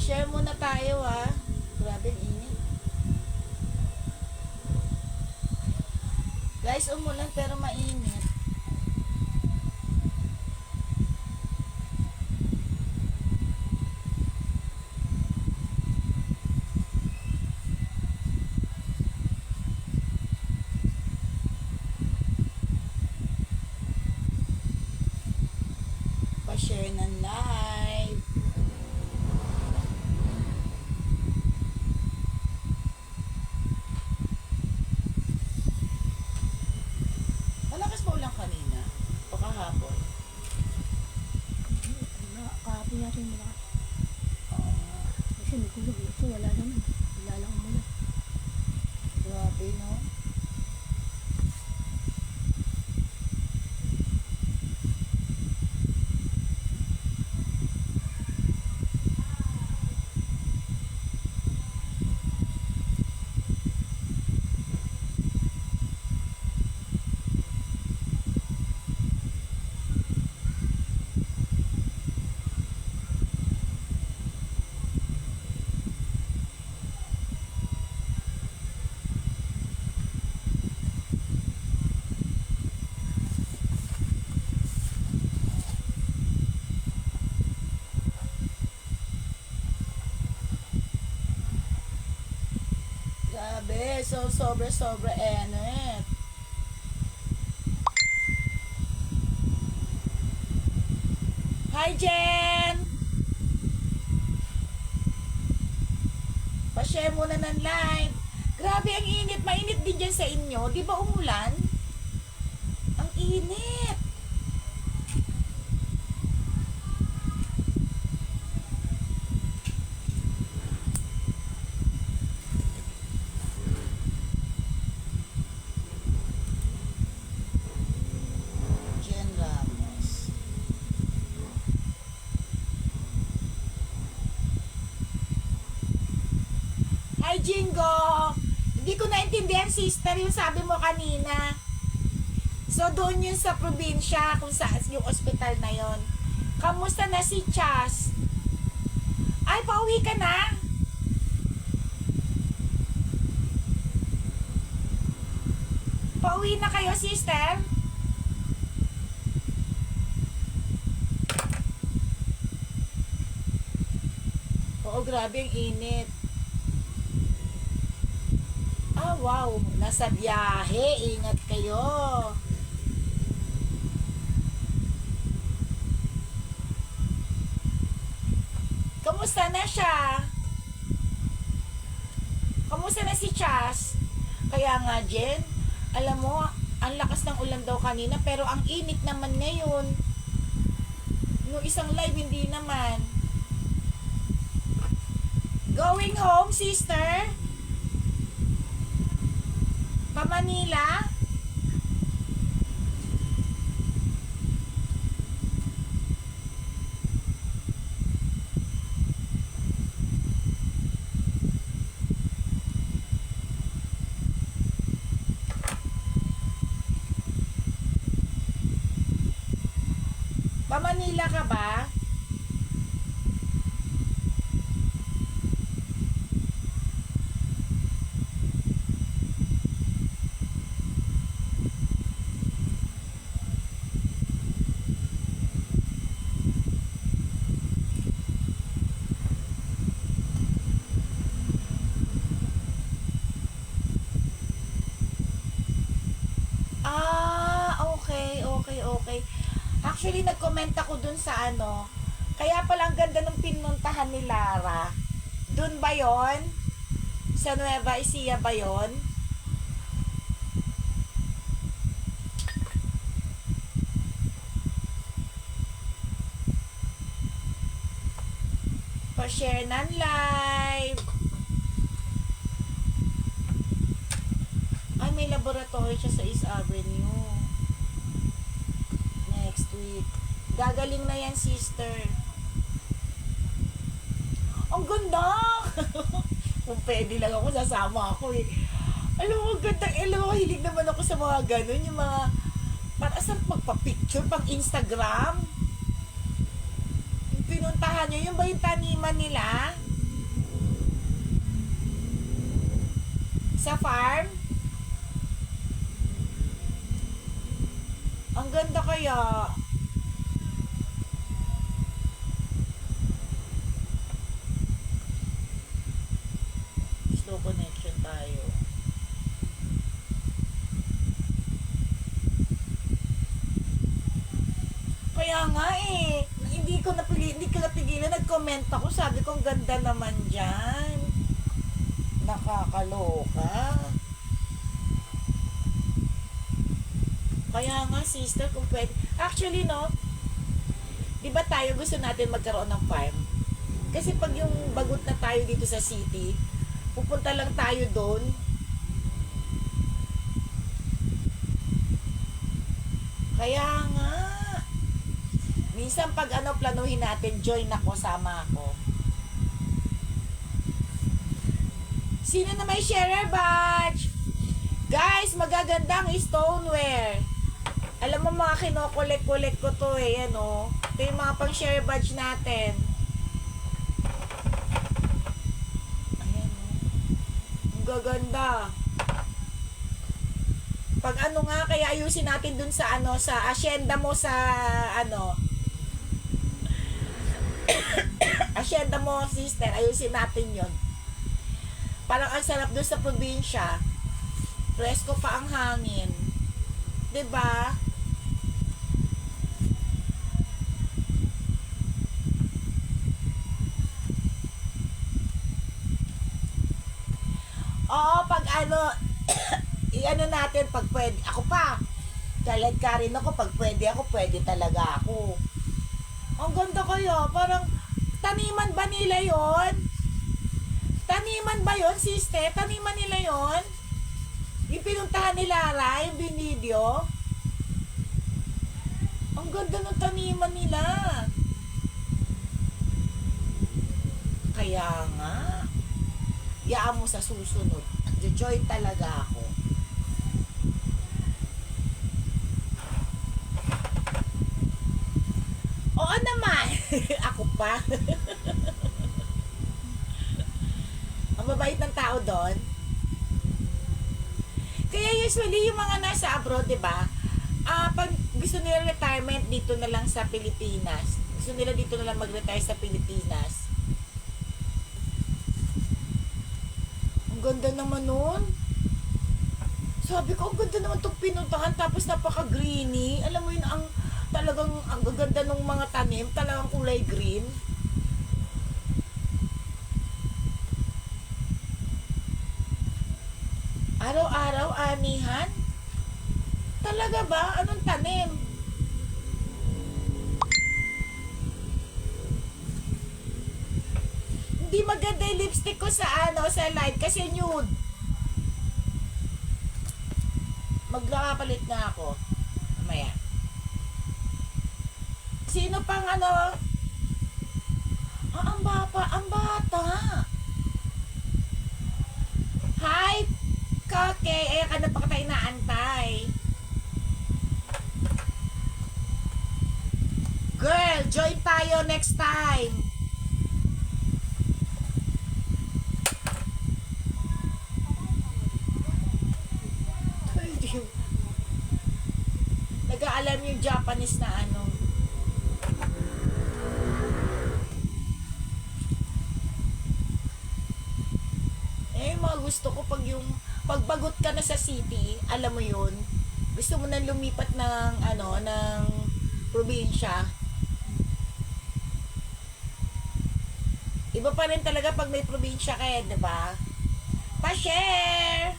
Pa-share muna tayo ah. Grabe ang init. Guys, umulan pero mainit. Pa-share ng live. Malakas ba ulang kanina? O kahapon? Kahapon natin malakas. Ah, Kasi may kulog. Ito wala naman. Wala lang muna. grabe no? Grabe, so sobra-sobra init. Hi Jen! Pa-share muna ng live. Grabe ang init, mainit din dyan sa inyo. Di ba umulan? Ang init. Jen Ramos. Hi Jingo! Hindi ko naintindihan sister yung sabi mo kanina. So doon yun sa probinsya kung saan yung ospital na yon. Kamusta na si Chas? Ay, pauwi ka na? Pauwi na kayo sister? Oo, grabe ang init. Ah, wow. Nasa biyahe. Ingat kayo. Kamusta na siya? Kamusta na si Chas? Kaya nga, Jen, alam mo, ang lakas ng ulan daw kanina, pero ang init naman ngayon. Nung isang live, hindi naman. Going home, sister? Pa Manila? Pa Manila ka ba? Okay. Actually, nag-comment ako dun sa ano. Kaya pala ang ganda ng pinuntahan ni Lara. Dun ba yon? Sa Nueva Ecija ba yon? Pa-share ng live. Ay, may laboratory siya sa East Avenue. Next week. Gagaling na yan, sister. Ang ganda! Kung pwede lang ako, sasama ako eh. Alam mo, alam mo, hilig naman ako sa mga ganun, yung mga, para saan magpa-picture, pang Instagram. Yung pinuntahan nyo, yung ba yung taniman nila? Sa farm? Ang ganda kaya. Slow connection tayo. Kaya nga eh, hindi ko napigilan, nag-comment ako, sabi ko ang ganda naman dyan. Nakakaloka. Kaya nga sister, kung pwede. Actually no, di ba tayo gusto natin magkaroon ng farm? Kasi pag yung bagot na tayo dito sa city, pupunta lang tayo doon. Kaya nga, minsan pag planuhin natin, join ako, sama ako. Sino na may sharer badge? Guys, magagandang stoneware. Alam mo mga kinokolek-kolek ko to eh, ano. Ito yung mga pang share badge natin. Ayan o. Ang gaganda. Pag nga, kaya ayusin natin dun sa sa asyenda mo sa asyenda mo sister, ayusin natin yon. Parang ang sarap dun sa probinsya. Presko pa ang hangin. 'Di ba? Oo, pag i-ano natin pag pwede. Ako pa. Talad ka rin ako. Pag pwede talaga ako. Ang ganda kaya. Parang, taniman ba nila yon? Taniman ba yon, sister? Taniman nila yon? Yung pinuntahan ni Lara, yung binidyo. Ang ganda ng taniman nila. Kaya nga, yaan mo sa susunod. Joy talaga ako. Oo naman. Ako pa. Ang mabait ng tao doon. Kaya usually yung mga nasa abroad, 'di ba? Pag gusto nila retirement dito na lang sa Pilipinas. Gusto nila dito na lang mag-retire sa Pilipinas. Ang ganda naman nun. Sabi ko, ang ganda naman itong pinuntahan. Tapos napaka-greeny. Alam mo yun, talagang ang ganda ng mga tanim. Talagang kulay green. Araw-araw, anihan? Talaga ba? Anong tanim? Hindi maganda yung lipstick ko sa sa live kasi nude. Magkakapalit na ako. Mamaya. Sino pang ang bata. Hi, Kake. Eh, ka na pa kita inaantay. Girl, join tayo next time. Nag-aalam yung Japanese na mga gusto ko pagbagot ka na sa city, alam mo yun, gusto mo nang lumipat ng ng probinsya. Iba pa rin talaga pag may probinsya ka, di ba? Pa-share!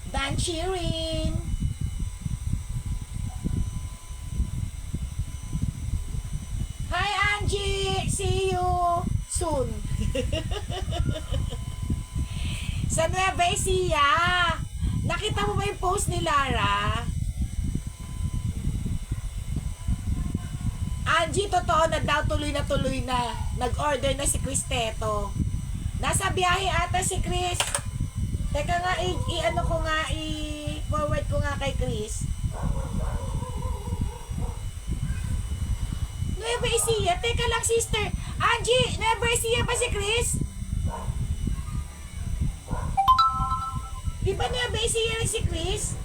Dan cheering! Hi Angie! See you soon! Sa Nueva Ecija! Nakita mo ba yung post ni Lara? Angie, totoo na daw, tuloy na. Nag-order na si Chris Teto. Nasa biyahe ata si Chris. Teka nga, i-forward ko nga kay Chris. Nueva Ecija, teka lang sister. Angie, Nueva Ecija ba si Chris? Di ba Nueva Ecija rin si Chris?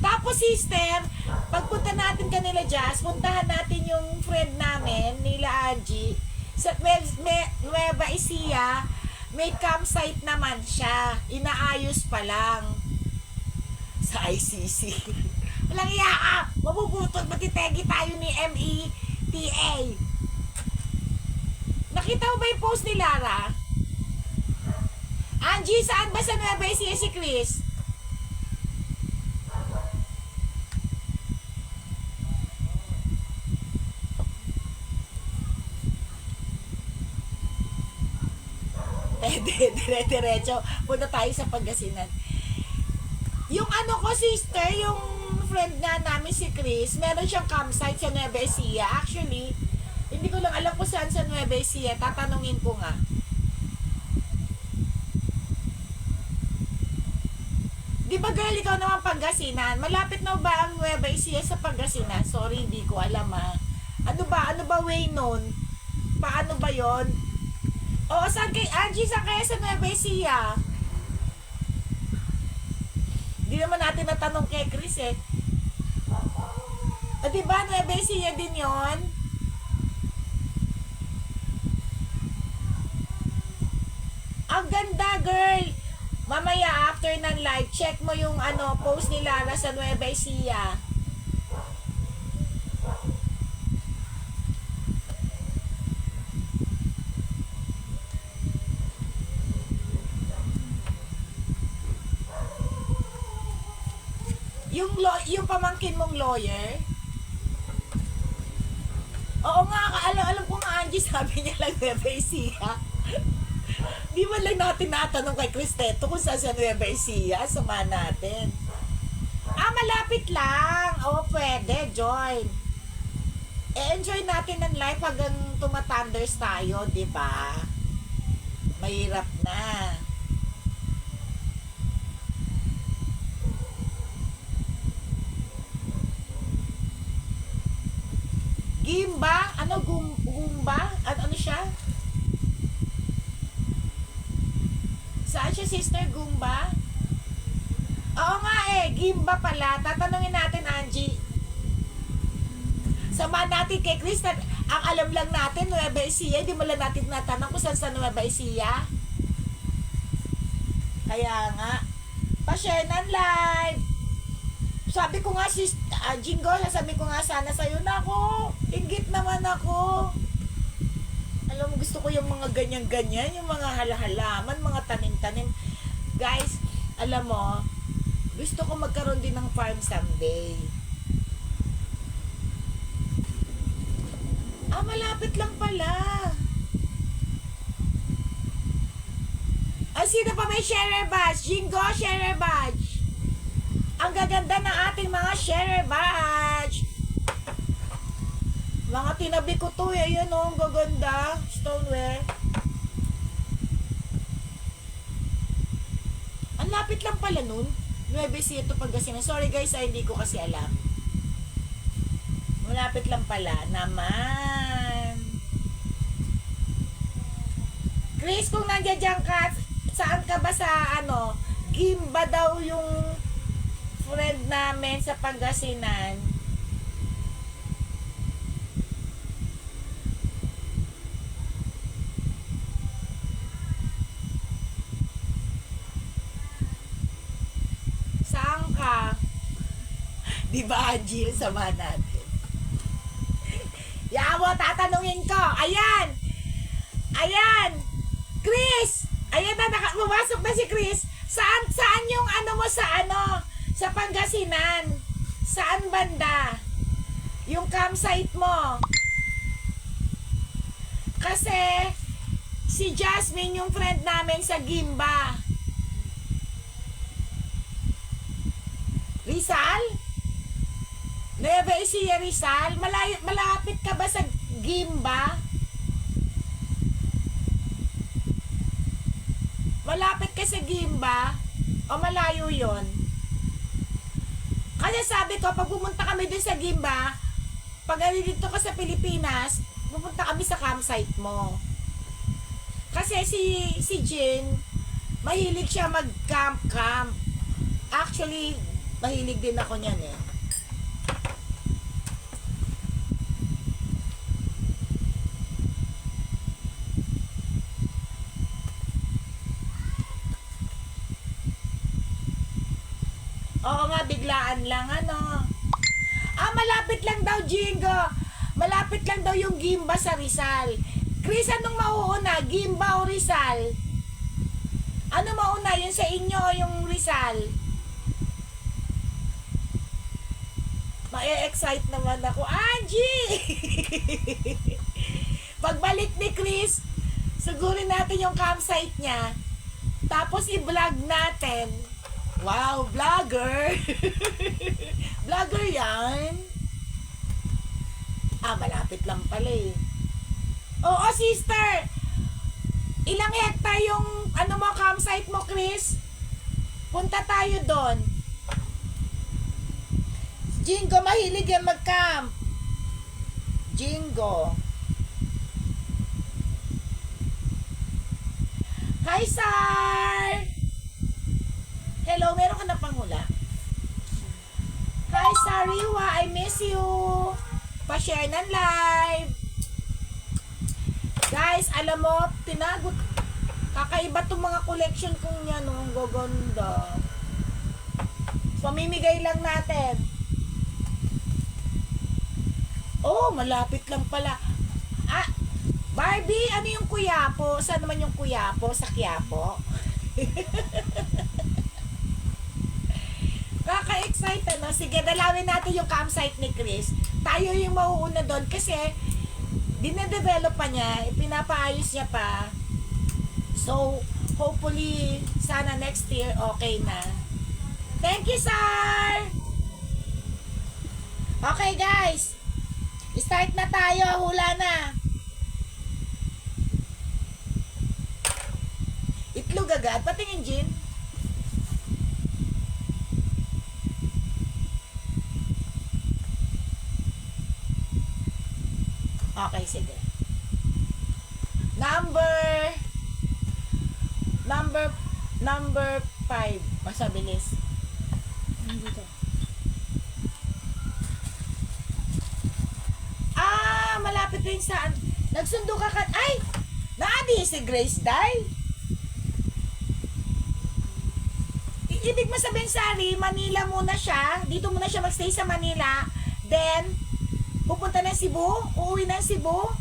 Tapos sister, pagpunta natin kanila Jazz, puntahan natin yung friend namin, nila Angie, sa Nueva Ecija, may campsite naman siya. Inaayos pa lang. Sa ICC. Walang iya ka! Mabubutol, matitegi tayo ni META. Nakita mo ba yung post ni Lara? Angie, saan ba sa Nueva Ecija si Chris? Dire-diretso. Punta tayo sa Pangasinan. Yung ano ko, sister, yung friend na namin si Chris, meron siyang campsite sa Nueva Ecija. Actually, hindi ko lang alam kung saan sa Nueva Ecija. Tatanungin ko nga. Di ba girl, ikaw naman Pangasinan? Malapit na ba ang Nueva Ecija sa Pangasinan? Sorry, hindi ko alam ha. Ano ba way nun? Paano ba yon? O, saan kay Angie? Saan kaya sa Nueva Ecija? Hindi naman natin natanong kay Chris eh. O, diba Nueva Ecija din yon? Ang ganda, girl! Mamaya, after ng live, check mo yung post ni Lara sa Nueva Ecija. Yung pamangkin mong lawyer. Oo nga, alam ko nga Angie, sabi niya lang Nueva Ecija. Di man lang natin natanong kay Cristeto kung saan sa Nueva Ecija, samahan natin. Malapit lang. Oo, pwede, join. Enjoy natin ang life hanggang tumatanders tayo, di ba? Mahirap na. Gimba? Ano? Gumba? Ano siya? Saan siya, sister? Gumba? Oo nga eh. Gimba pala. Tatanungin natin, Angie. Samahan natin kay Chris. Ang alam lang natin, Nueva Ecija. Hindi mo lang natin natanong kung saan sa Nueva Ecija. Kaya nga. Pa-share ng live. Sabi ko nga, Jingo, sasabi ko nga sana sa'yo na ako. Inggit naman ako. Alam mo, gusto ko yung mga ganyan-ganyan, yung mga halahalaman, mga tanim-tanim. Guys, alam mo, gusto ko magkaroon din ng farm someday. Malapit lang pala. Sino pa may share badge? Jingo, share badge. Ang gaganda ng ating mga share badge. Mga tinabi ko to eh. Ayan o, ang gaganda. Stoneware. Ang lapit lang pala nun. Nueva Ecija to Pangasinan. Sorry guys, hindi ko kasi alam. Malapit lang pala. Naman. Chris, kung nandiyan ka, saan ka ba sa Gimba daw yung friend namin sa Pangasinan. Saan ka? Di ba, Angie, sama natin? Yawa, tatanungin ko. Ayan! Ayan! Chris! Ayan na, pumasok na si Chris. Saan yung mo sa Pangasinan? Saan banda? Yung campsite mo? Kasi si Jasmine yung friend namin sa Gimba. Rizal? Nueva Ecija, Rizal? Malapit ka ba sa Gimba? Malapit ka sa Gimba? O malayo yon? Kasi sabi ko, pag pumunta kami dun sa Gimba, pag dito ka sa Pilipinas, pupunta kami sa campsite mo. Kasi si Jin, mahilig siya mag-camp. Actually, mahilig din ako niyan eh. Oo nga, biglaan lang, ano. Malapit lang daw, Jingo. Malapit lang daw yung Gimba sa Rizal. Chris, anong mauuna? Gimba o Rizal? Ano mauna? Yun sa inyo o yung Rizal? Ma-excite naman ako. Angie! Pagbalik ni Chris, sugurin natin yung campsite niya. Tapos i-vlog natin. Wow, vlogger! Vlogger yan. Malapit lang pala eh. Oo, sister! Ilang hektar yung campsite mo, Chris? Punta tayo doon. Jingo, mahilig yan mag-camp. Jingo. Hi, Sar! Hello, meron ka na panghula? Hi, Sariwa, I miss you. Pa-share ng live. Guys, alam mo, tinagot. Kakaiba tong mga collection kong yan, no? Ang gaganda. Pamimigay lang natin. Oh, malapit lang pala. Barbie, ano yung Kuyapo? Saan naman yung Kuyapo? Sa Quiapo? Kaka-excite, no? Sige, dalawin natin yung campsite ni Chris. Tayo yung mauuna doon kasi dine-develop pa niya, pinapaayos niya pa. So, hopefully, sana next year, okay na. Thank you, sir! Okay, guys. Start na tayo. Hula na. Itlog agad. Patingin, Jin. Okay, sige. Number 5. Masabilis. Dito. Malapit rin saan. Nagsundo ka ka. Ay! Naadi si Grace Day. Ibig mo sabihin, Sari, Manila muna siya. Dito muna siya magstay sa Manila. Then, pupunta ng Cebu. Uuwi ng Cebu.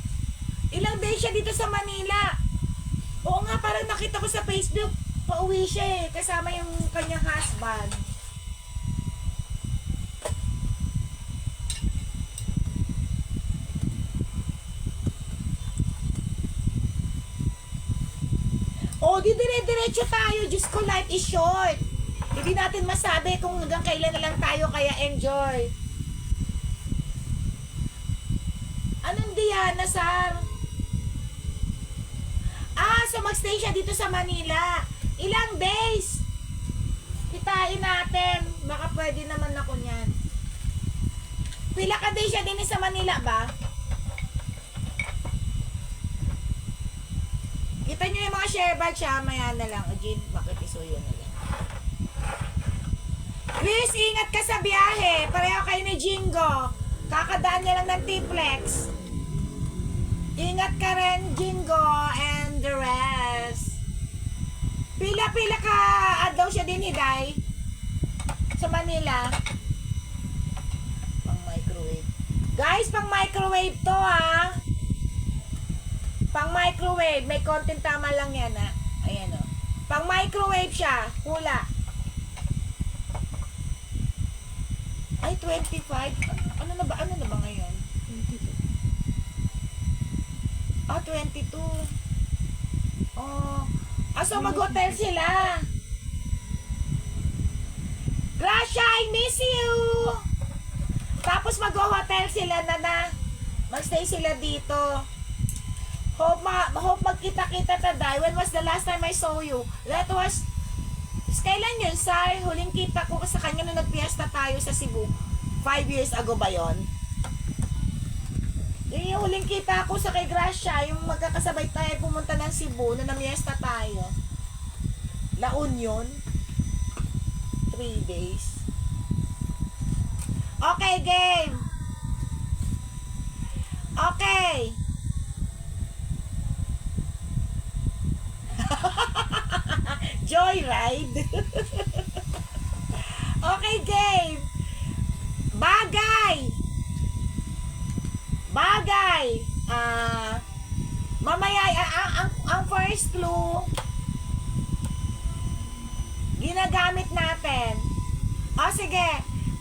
Ilang days siya dito sa Manila. Oo nga, parang nakita ko sa Facebook. Pauwi siya eh. Kasama yung kanyang husband. Di dire-diretso tayo. Diyos ko, life is short. Hindi natin masabi kung hanggang kailan na lang tayo, kaya enjoy. Anong Diana, Sar? So magstay siya dito sa Manila. Ilang days? Kitain natin. Baka pwede naman ako niyan. Pila ka days siya din sa Manila ba? Kita nyo yung mga share badge siya. Maya na lang. O, Jin, makipisuyo na lang. Chris, ingat ka sa biyahe. Pareho kayo ni Jingo. Kakadaan niya lang ng T-Flex. Ingat ka rin, Jingo, and the rest. Pila-pila ka daw siya din, Hiday. Sa Manila. Pang microwave. Guys, pang microwave to, ha. Pang microwave. May konting tama lang yan, ha. Ayan, o. Pang microwave siya. Hula. Ay, 25. Ano na ba ngayon? 22. 22. So mag-hotel sila. Gracia, I miss you! Tapos mag-hotel sila na. Magstay sila dito. Hope magkita-kita taday. When was the last time I saw you? That was... Kailan yun, Sar? Huling kita ko sa kanya nung nagpiesta tayo sa Cebu. 5 years ago ba yon? Yung huling kita ko sa kay Gracia, yung magkakasabay tayo pumunta ng Cebu na namiesta tayo. La Union. 3 days. Okay, game. Okay. Joyride. Okay, game. Bagay. Bagay. Mamaya, ang first clue, ginagamit natin. O, sige.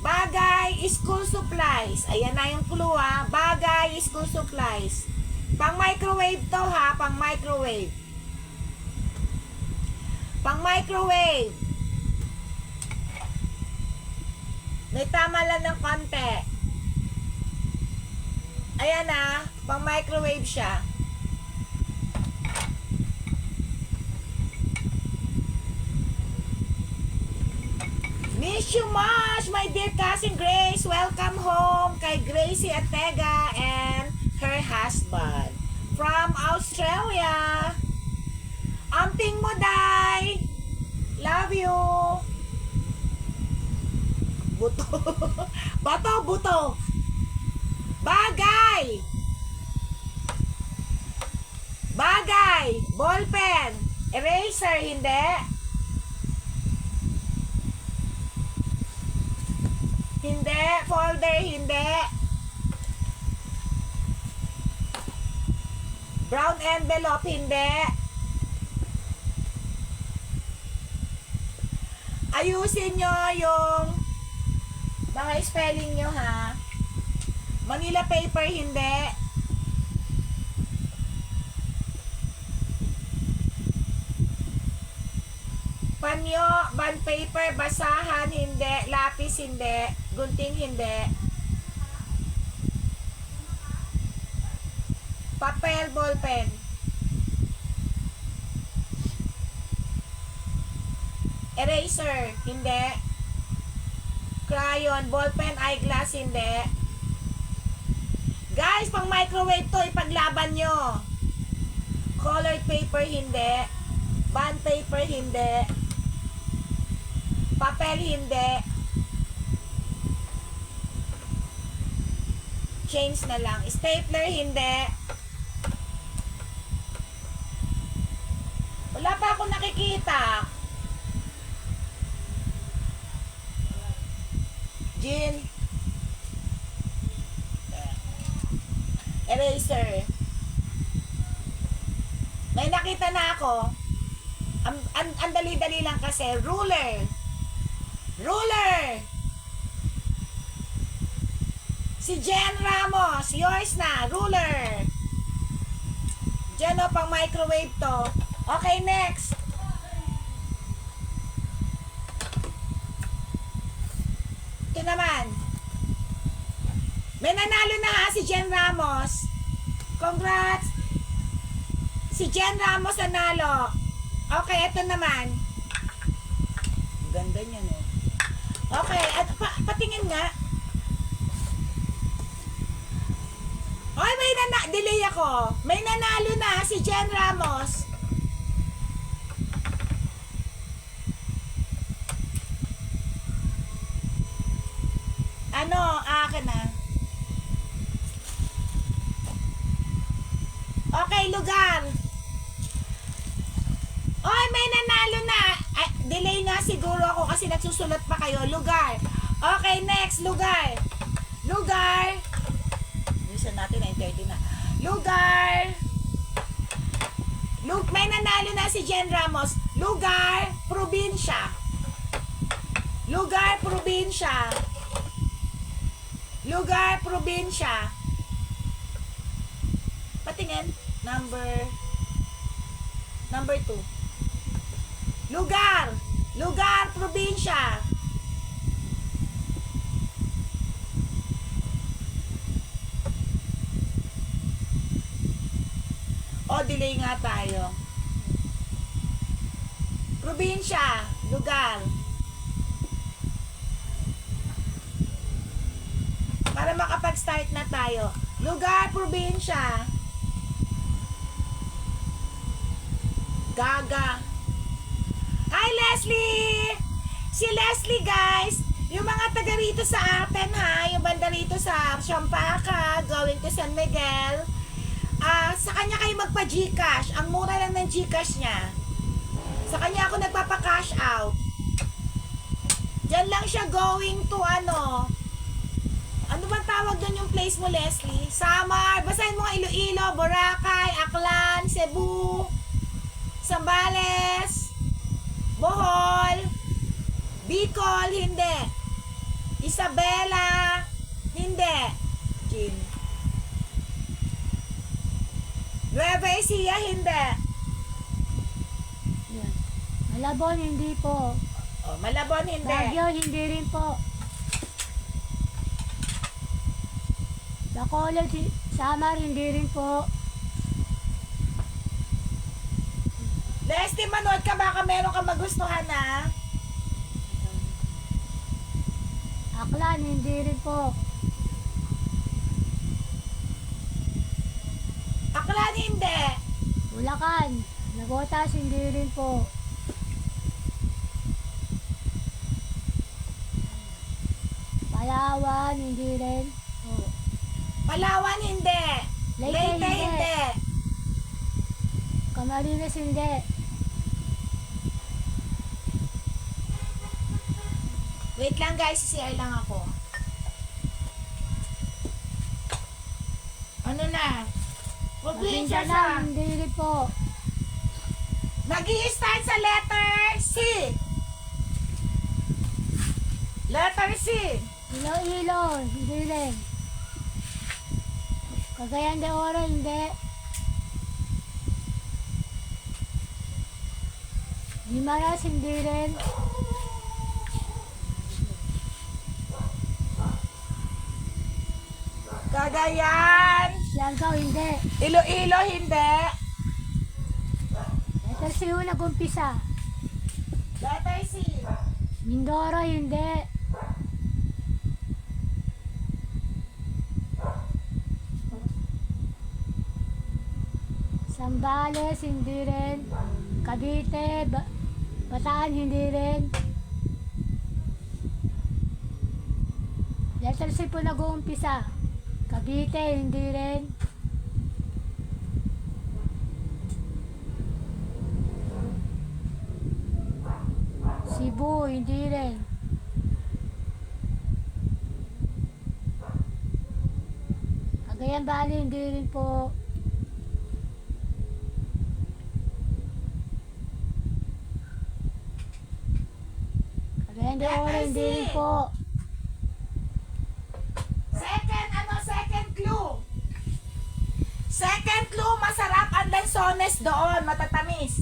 Bagay, school supplies. Ayan na yung clue, ha. Bagay, school supplies. Pang microwave to, ha. Pang microwave. Pang microwave. May tama lang ng konti. Ayan na. Pang microwave siya. Miss you much, my dear cousin Grace. Welcome home kay Gracie Atega and her husband from Australia. Amping mo, Day. Love you. Buto. Bato, buto. Bagay. Bagay. Ballpen. Eraser, hindi. Hindi. Folder, hindi. Brown envelope, hindi. Ayusin nyo yung mga spelling nyo, ha. Manila paper, hindi. Panyo, bond paper, basahan, hindi. Lapis, hindi. Gunting, hindi. Papel, ballpen. Eraser, hindi. Crayon, ballpen, eyeglass, hindi. Guys, pang microwave to, ipaglaban nyo. Colored paper, hindi. Bond paper, hindi. Papel, hindi. Change na lang. Stapler, hindi. Wala pa ako nakikita. Gin. Eraser. May nakita na ako. Ang dali-dali lang kasi. Ruler. Ruler. Si Jen Ramos. Yours na. Ruler. Jen, o, pang microwave to. Okay, next. Ito naman. May nanalo na, ha, si Jen Ramos. Congrats. Si Jen Ramos nanalo. Okay, ito naman. Ganda niya, no? Okay, at patingin nga. Ay, delay ako. May nanalo na si Jen Ramos. Ano, akin na. Okay, lugar. Oy, may nanalo na. Ay, delay nga siguro ako kasi nagsusulat pa kayo. Lugar. Okay, next. Lugar. Lugar. Listen natin, 9:30 na. Lugar. May nanalo na si Jen Ramos. Lugar, probinsya. Lugar, probinsya. Lugar, probinsya. Patingin. Number 2. Lugar. Lugar, probinsya. O, delay nga tayo. Probinsya. Lugar. Para makapag-start na tayo. Lugar, probinsya. Gaga. Hi, Leslie! Si Leslie, guys, yung mga taga rito sa atin, ha, yung banda rito sa Champaca, going to San Miguel, sa kanya kayo magpa-Gcash. Ang mura lang ng Gcash niya. Sa kanya ako nagpapa-cash out. Diyan lang siya going to ano bang tawag doon yung place mo, Leslie? Samar, basahin mo nga Iloilo, Boracay, Aklan, Cebu, Zambales, Bohol, Bicol, hindi. Isabela, hindi. Chin. Nueva Ecija, hindi. Yan. Malabon, hindi po. Oh, Malabon, hindi. Baguio, hindi rin po. Bacolod, Samar, hindi rin po. Leslie, manood ka, baka meron ka magustuhan, ha? Aklan, hindi rin po. Aklan, hindi. Bulacan, Nagotas, hindi rin po. Palawan, hindi rin po. Palawan, hindi. Leyte, Leyte, hindi. hindi. Camarines, hindi. Wait lang, guys, CR lang ako. Ano na? Probinsya siya. Maguindanao, hindi rin po. Nag-i-start sa letter C. Letter C. Iloilo, hindi rin. Cagayan de Oro, hindi. Guimaras, hindi rin. Cagayan. Siargao, hindi. Iloilo, hindi. Letter C yung nag-umpisa. Letter C. Mindoro, hindi. Zambales, hindi rin. Cavite, Bataan, hindi rin. Letter C po nag-uumpisa. Cavite, hindi rin. Cebu, hindi rin. Cagayan Valley, hindi rin po. Cagayan de Oro, hindi rin po. Second clue. Second clue, masarap ang lansones doon, matatamis.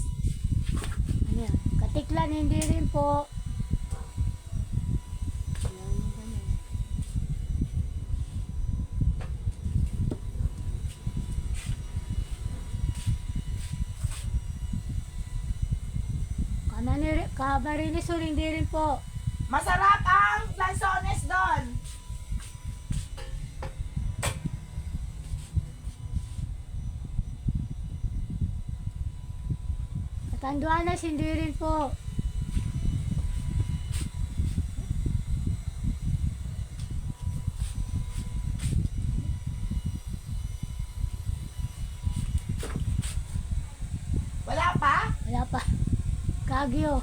Ano yan? Katiklan, hindi rin po. Camarines Sur, hindi rin po. Masarap ang lansones doon. Catanduanes, hindi rin po. Wala pa? Wala pa. Baguio.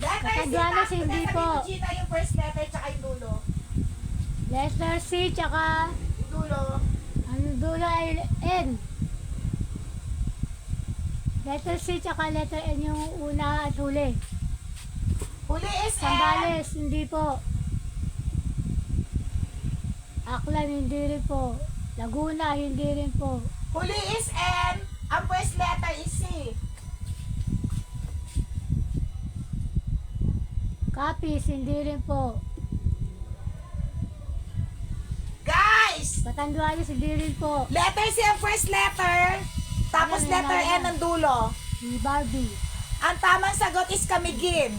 Letter C, Catanduanes, tapos hindi sabi po. mo, Gina, yung first letter tsaka yung dulo. Letter C, tsaka Yung dulo. ano dulo ay N. Letter C, tsaka letter N yung una at huli. Huli is N. Zambales, hindi po. Aklan, hindi rin po. Laguna, hindi rin po. Huli is N. Ang first letter is C. Capiz, hindi rin po. Guys! Catanduanes, hindi rin po. Letter C ang first letter. Tapos Ano, letter ano, N ang dulo. Si Barbie. Ang tamang sagot is Camiguin.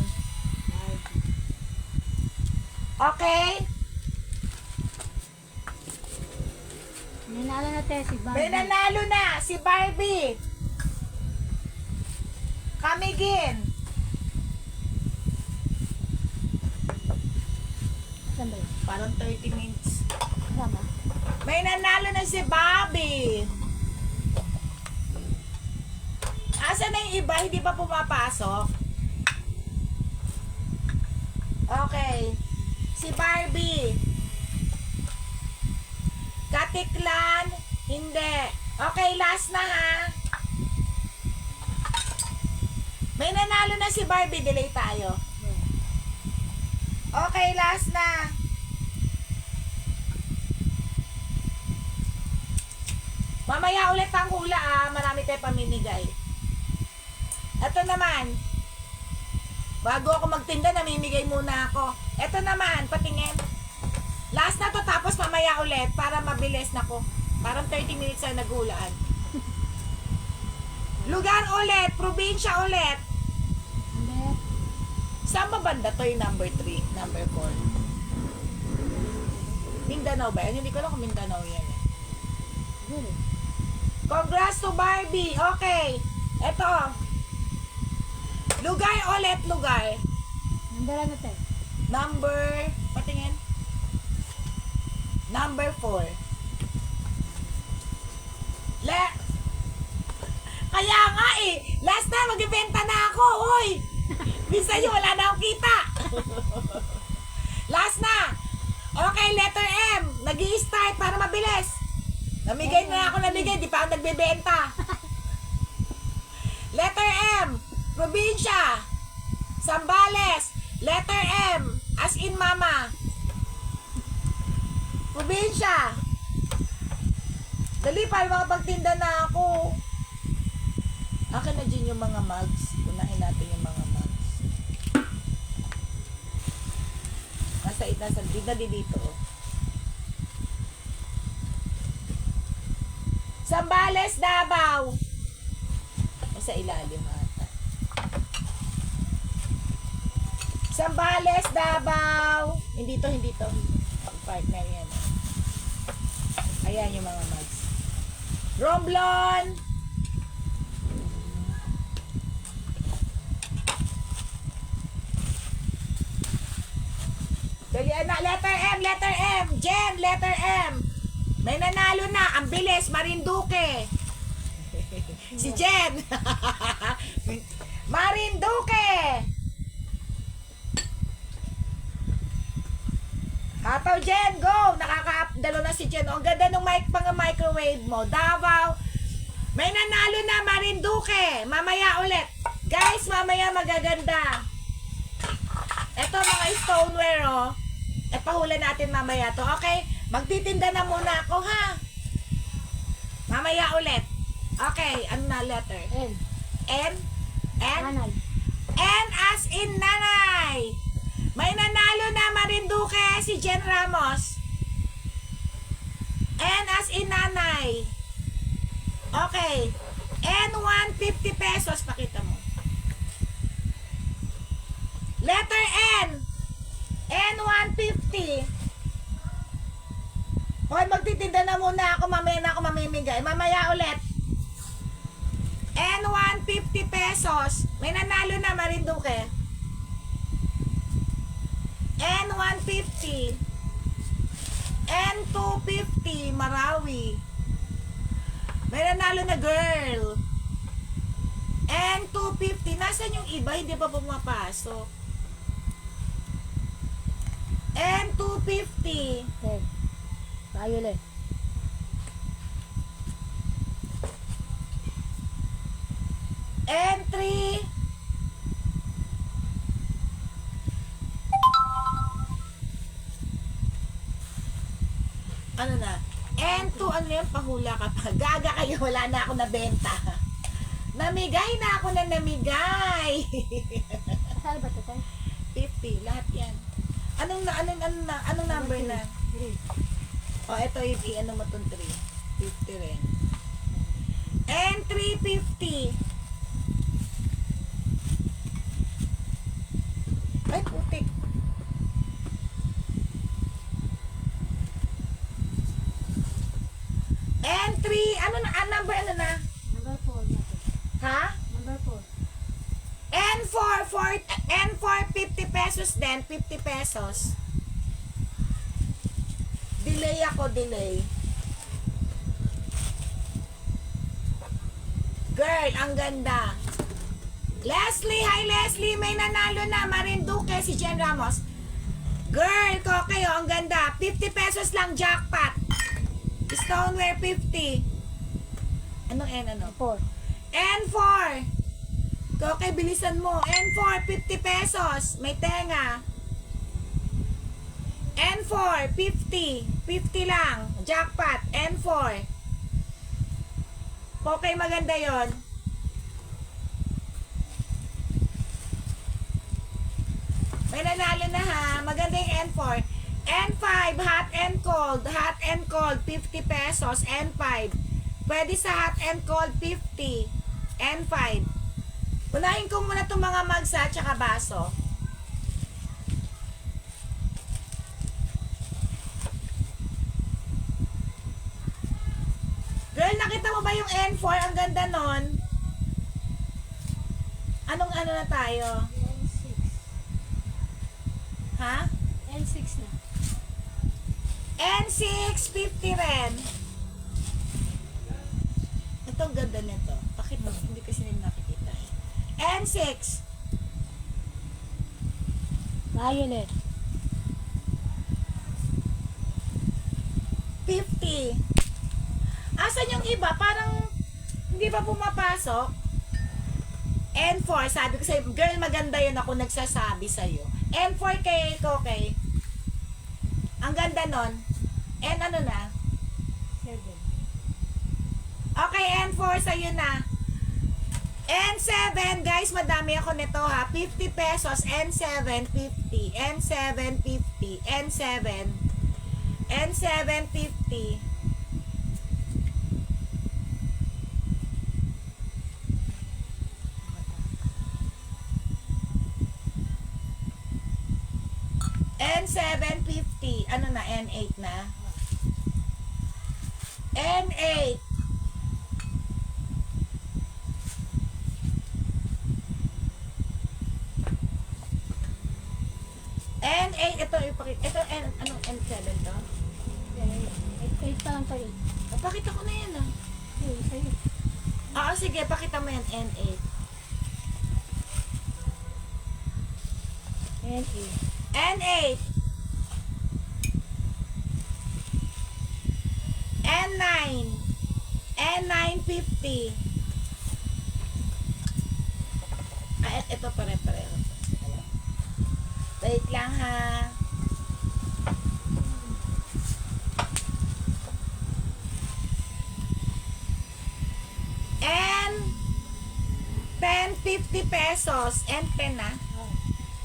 Okay? Nanalo na tayo si Barbie. May nanalo na si Barbie. Kamigin. Saan ba yun? Parang 30 minutes. Kasama? May nanalo na si Bobby. Asa na yung iba? Hindi pa pumapasok? Okay. Si Barbie. Katiklan. Hindi. Okay, last na ha. May nanalo na si Barbie. Delay tayo. Okay, last na. Mamaya ulit ang hula marami tayong pamimigay. Ito naman. Bago ako magtinda, namimigay muna ako. Ito naman, patingin. Last na to, tapos mamaya ulit para mabilis na ko. Parang 30 minutes na naghulaan. Lugar ulit, probinsya ulit. Hindi. Saan ba banda to yung number 3, number 4? Mindanao ba yan? Hindi ko alam kung Mindanao yan. Hindi. Congrats to Barbie. Okay. Ito. Lugar ulit, lugar. Nanalo na tayo. Number, patingin. Number 4. Kaya nga last time magbibenta na ako, uy. Minsan yun, wala na akong kita. Last na. Okay, letter M. Nag-i-start para mabilis. Namigay na ako namigay, di pa ako nagbebenta. Letter M. Probinsya. Zambales. Letter M. As in mama. Probinsya. Dali para makapagtinda na ako. Akin na dyan yung mga mugs. Unahin natin yung mga mugs. Nasa dito. Zambales, Davao. Sa ilalim ata. Zambales, Davao. Hindi to. Partner yan. Ayan yung mga mugs. Romblon. Dali na, letter M. Jen, letter M. May nanalo na, ang bilis, Marinduque. Si Jen. Marinduque. Hataw Jen, go. Nakaka-updalo na si Jen. Ang ganda ng microwave mo. Davao. May nanalo na, Marinduque. Mamaya ulit. Guys, mamaya magaganda. Eto mga stoneware, oh. Pahula natin mamaya to. Okay? Magtitinda na muna ako, ha? Mamaya ulit. Okay, ano na letter? N. N? N? Nanay. N as in nanay. May nanalo na Marinduque si Jen Ramos. N as in nanay. Okay. N 150 pesos. Pakita mo. Letter N. N 150. Hoy, magtitinda na muna ako. Mamaya na ako mamimigay. Mamaya ulit. N 150 pesos. May nanalo na Marinduque. N 150. N 250 Marawi. May nanalo na girl. N 250. Nasaan yung iba? Hindi pa pumapasok. N 250. Okay. Tayo ulit. N 3. Ano na? N2, ano yun? Pahula ka pa. Gaga kayo, wala na ako nabenta. Namigay na ako na namigay. Saan ba ito tayo? 50, lahat yan. Anong number na? O, ito yung ano mo itong 3. 50 rin. N350. Ay, putik. N3, ano na, number ano na? Number 4 natin. Ha? Number 4. N4, 50 pesos din, 50 pesos. Delay ako, delay. Girl, ang ganda. Leslie, hi Leslie, may nanalo na. Marinduque, si Jen Ramos. Girl, ko kayo, ang ganda. 50 pesos lang jackpot. Stoneware 50. Anong N ano? 4. N4. Okay, bilisan mo. N4, 50 pesos. May tenga. N4, 50. 50 lang. Jackpot. N4. Okay, maganda yon. May nanalo na ha. Maganda yung N4. N5, hot and cold. Hot and cold, 50 pesos. N5. Pwede sa hot and cold, 50. N5. Unahin ko muna itong mga magsa at saka baso. Girl, nakita mo ba yung N4? Ang ganda nun. Anong ano na tayo? N6. Ha? N6 na. N6, 50 rin. Ito, ang ganda nito. Bakit hindi kasi nila nakikita eh. N6. Violet. 50. Asan yung iba? Parang hindi pa pumapasok. N4, sabi ko sa'yo, girl, maganda yun ako nagsasabi sa'yo. N4 kay Kokey. Ang ganda nun. N ano na? 7. Okay, N4 sa'yo na. N7, guys, madami ako nito ha. 50 pesos, N7, 50. N7, 50. N7. N7, 50. N750. Ano na? N8 na? N8. N8. Ito, ito N, anong N7 to? 8 pa lang tayo. Pakita ko na yan ah. Okay, sa'yo. Oo, sige, pakita mo yan, N8. N8. N8. N9. N950. Ah, ito pare-pareho. Wait lang ha. N10, 50 pesos. N10 na.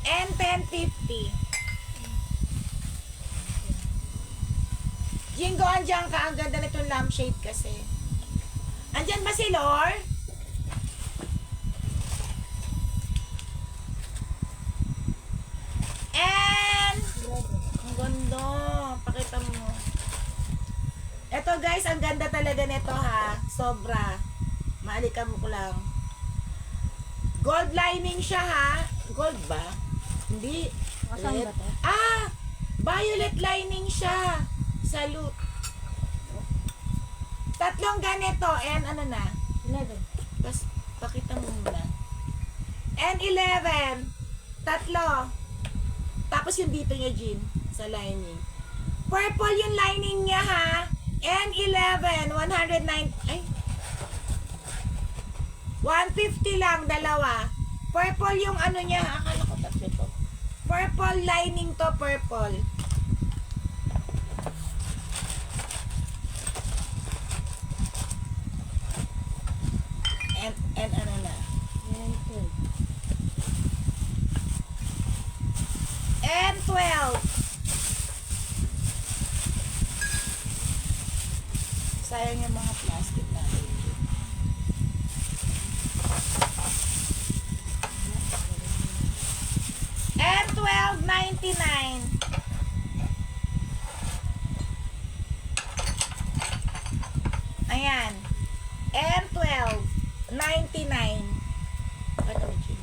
N1050. Jingo, andyan ka. Ang ganda nitong lampshade kasi. Andyan ba si Lor? Ang ganda. Pakita mo. Eto guys, ang ganda talaga nito ha. Sobra. Maalikan mo ko lang. Gold lining siya ha. Gold ba? Hindi. Saan ba to? Ah! Violet lining siya. Salute. Tatlong ganito. And ano na? 11. Tapos, pakita mo muna. N11. Tatlo. Tapos yung dito niya, Jean. Sa lining. Purple yung lining niya, ha? N11. 109. Ay. 150 lang, dalawa. Purple yung ano niya, ha? Akala ko tatlo to. Purple lining to, purple. And ano na? N12. N12. Sayang yung mga plastic natin. N12.99. Ayan. N12, 99. Ano, Jin?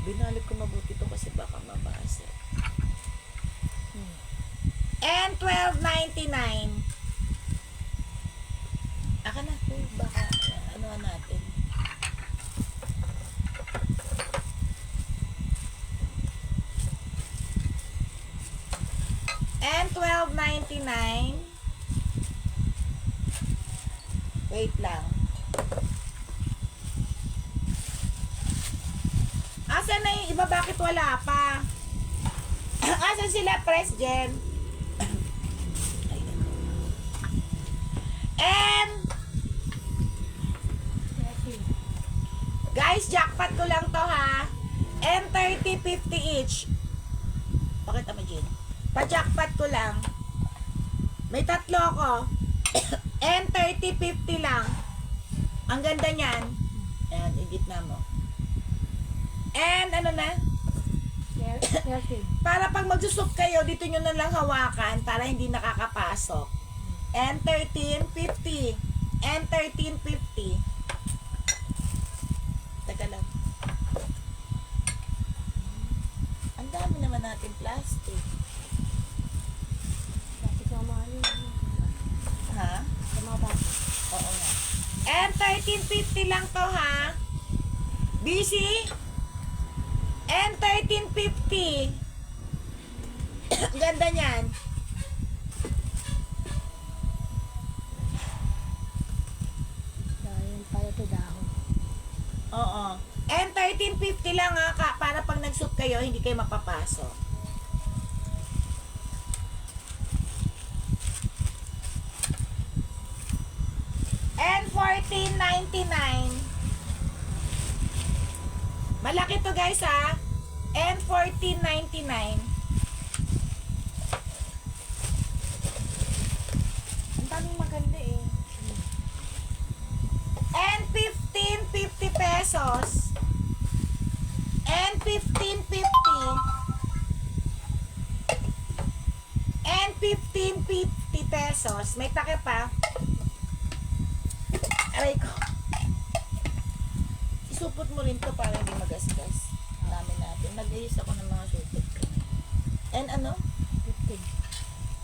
Binalik ko mabuti to kasi baka mabasa. N12, 99. Aka na po, baka ano natin. N12.99. Wait lang. Asan na yung iba? Bakit wala pa? Asan sila, Press Gen? And guys, jackpot ko lang to ha. N30, 50 each. Bakit naman, Jen? Pa-jackpot ko lang. May tatlo ko. N30, 50 lang. Ang ganda niyan. Ayan, igit na mo. And ano na? Para pag magsusok kayo, dito nyo na lang hawakan para hindi nakakapasok. N13, 50. N13, 50. Teka lang. Ang dami naman natin plastic. Ha? Oo nga. N1350 lang to ha. Busy? N1350. Ganda niyan. Oo. N1350 lang ha, para pag nag-soup kayo, hindi kayo mapapasok. N14.99. Malaki to guys ha. N14.99. Ang daming maganda eh. N15, 50 pesos. N15, 50. N15, 50 pesos. May take pa. Aray ko. Isupot mo rin to para hindi magasgas. Ang dami natin. Nag-ayos ako ng mga supot ko. And ano? 50.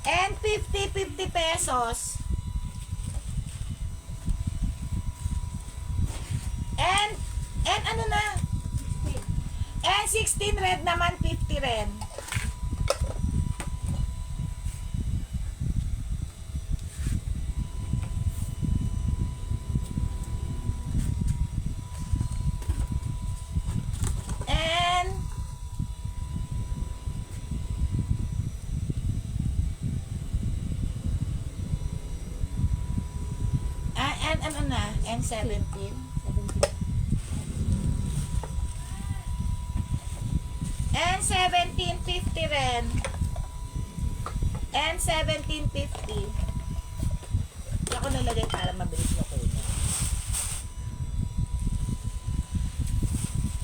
And 50 pesos. And ano na? And 16 red naman, 50 red. Ano na? N17. N17, 50 rin. N17, 50. Ako nalagay para mabilis na kunin.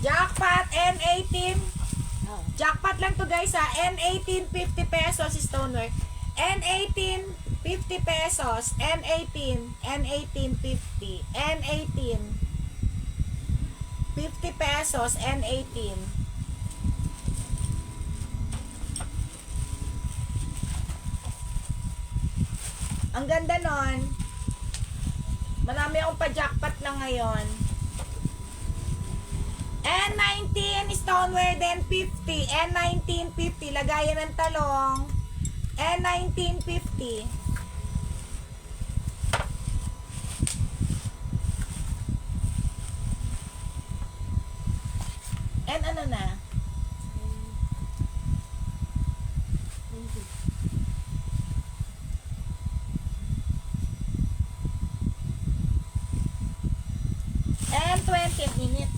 Jackpot, N18. Jackpot lang to guys ha. N18, 50 pesos stoneware. N18, 50 pesos. N18, 50. N18, 50 pesos. N18. Ang ganda nun. Marami akong pa-jackpot na ngayon. N19 stoneware then 50. N19, 50. Lagayan ng talong. N19, 50. And ano na? N20, ang init.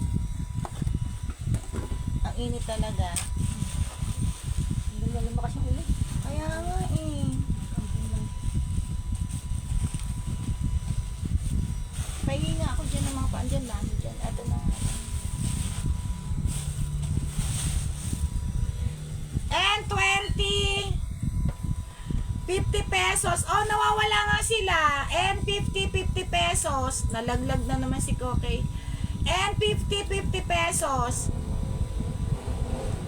Ang init talaga. Lumakas yung ulit. Kaya nga eh. Pahingi nga ako dyan ng mga paandyan lang. Dyan. Ito na. N20, 50 pesos. Oh, nawawala nga sila. And 50 pesos. Nalaglag na naman si Koke. And 50 pesos.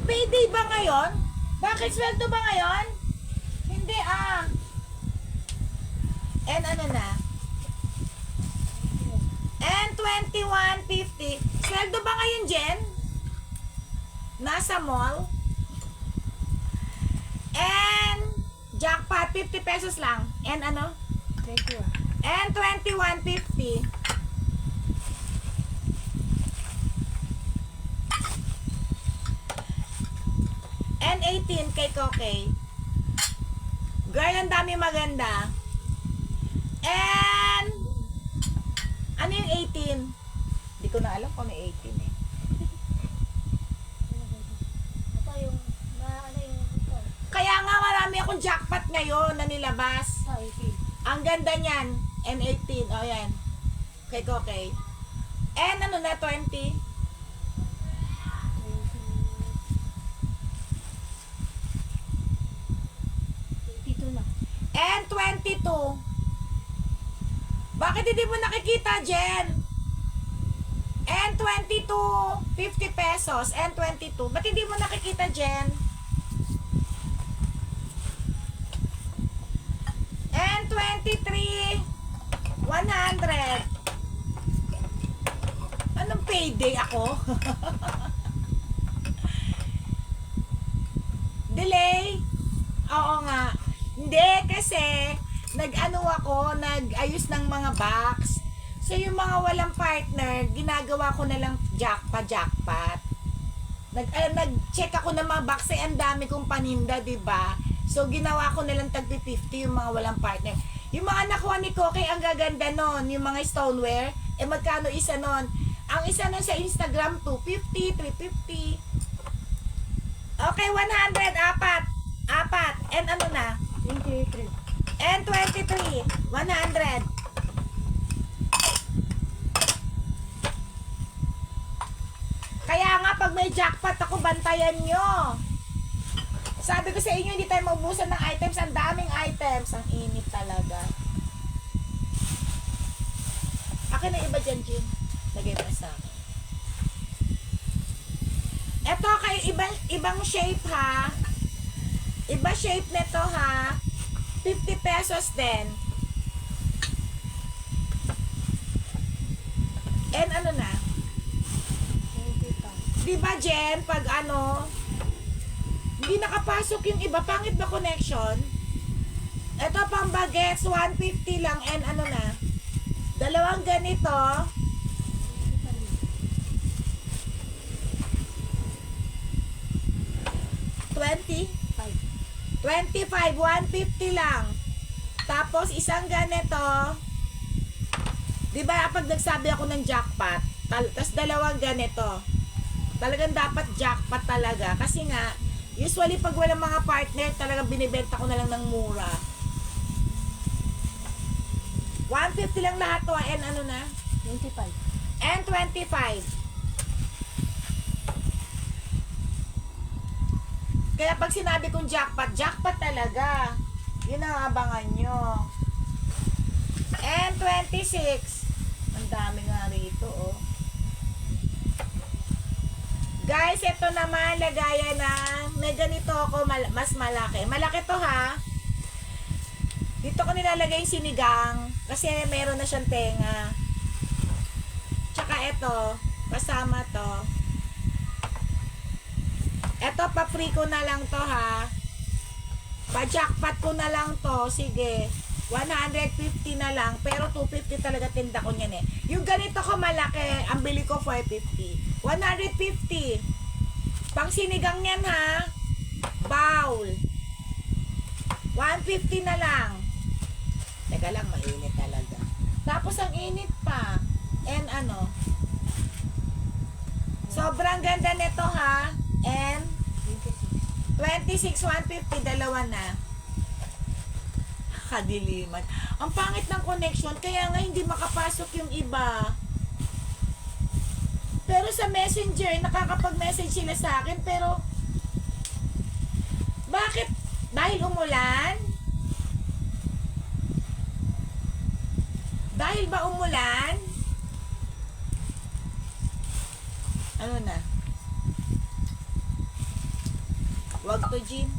Payday ba ngayon? Bakit sweldo ba ngayon? Hindi ah. And ano na? And 21.50. Sweldo ba ngayon, Jen? Nasa mall? And jackpot, 50 pesos lang. And ano? Thank you. And 21.50. And 18 kay Koke. Girl, ang dami maganda. And ano yung 18? Hindi ko na alam kung ano yung 18 eh. Ito yung, ano yung, ito. Kaya nga marami akong jackpot ngayon na nilabas. Sa 18. Ang ganda niyan. And 18. O yan. Kay Koke. And ano na 20? 22 na. And 22. Bakit hindi mo nakikita, Jen? And 22, 50 pesos. And 22. Ba't hindi mo nakikita, Jen? And 23, 100. Anong payday ako? Delay? Oo nga. Hindi, kasi nag-ano ako, nag-ayos ng mga box. So, yung mga walang partner, ginagawa ko na lang jackpot. Nag-check ako ng mga box, ang dami kong paninda, diba? So, ginawa ko na lang tag 50 yung mga walang partner. Yung mga nakuha ni Koke, ang gaganda nun. Yung mga stoneware, magkano isa nun? Ang isa nun sa Instagram, 250, 350. Okay, 100, apat. And ano na? 23. And 23, 100. Kaya nga pag may jackpot ako, bantayan nyo. Sabi ko sa inyo, hindi tayo maubusan ng items. Ang daming items. Ang init talaga. Akin na iba dyan, Jim. Lagay pa sa akin. Ito kay ibang shape ha. Iba shape nito ha. 50 pesos din. And ano na? 25. Diba Jen, pag ano, hindi nakapasok yung iba, pangit ba connection? Ito pang bagets, 150 lang and ano na? Dalawang ganito. 25, 150 lang. Tapos isang ganito. 'Di ba pag nagsabi ako ng jackpot, tapos dalawang ganito. Talagang dapat jackpot talaga kasi nga usually pag walang mga partner, talagang binibenta ko na lang ng mura. 150 lang lahat to and ano na? 25. And 25. Kaya pag sinabi kong jackpot, jackpot talaga. Yun ang abangan nyo. And 26. Ang dami nga rito, oh. Guys, ito naman, lagayan ng, may ganito ako, mas malaki. Malaki to, ha. Dito ko nilalagay yung sinigang, kasi meron na siyang tenga. Tsaka ito, kasama to. Eto, pa-free ko na lang to ha. Pa-jackpot ko na lang to. Sige. 150 na lang. Pero 250 talaga tinda ko niyan eh. Yung ganito ko malaki, ang bili ko 450. 150. Pang sinigang yan ha. Bowl. 150 na lang. Teka lang, mainit talaga. Tapos ang init pa. And ano. Sobrang ganda nito ha. And 26, 150, dalawa na. Kadiliman. Ang pangit ng connection, kaya nga hindi makapasok yung iba. Pero sa messenger, nakakapag-message sila sa akin, pero bakit? Dahil umulan? Dahil ba umulan? Ano na? Wag to, Jean.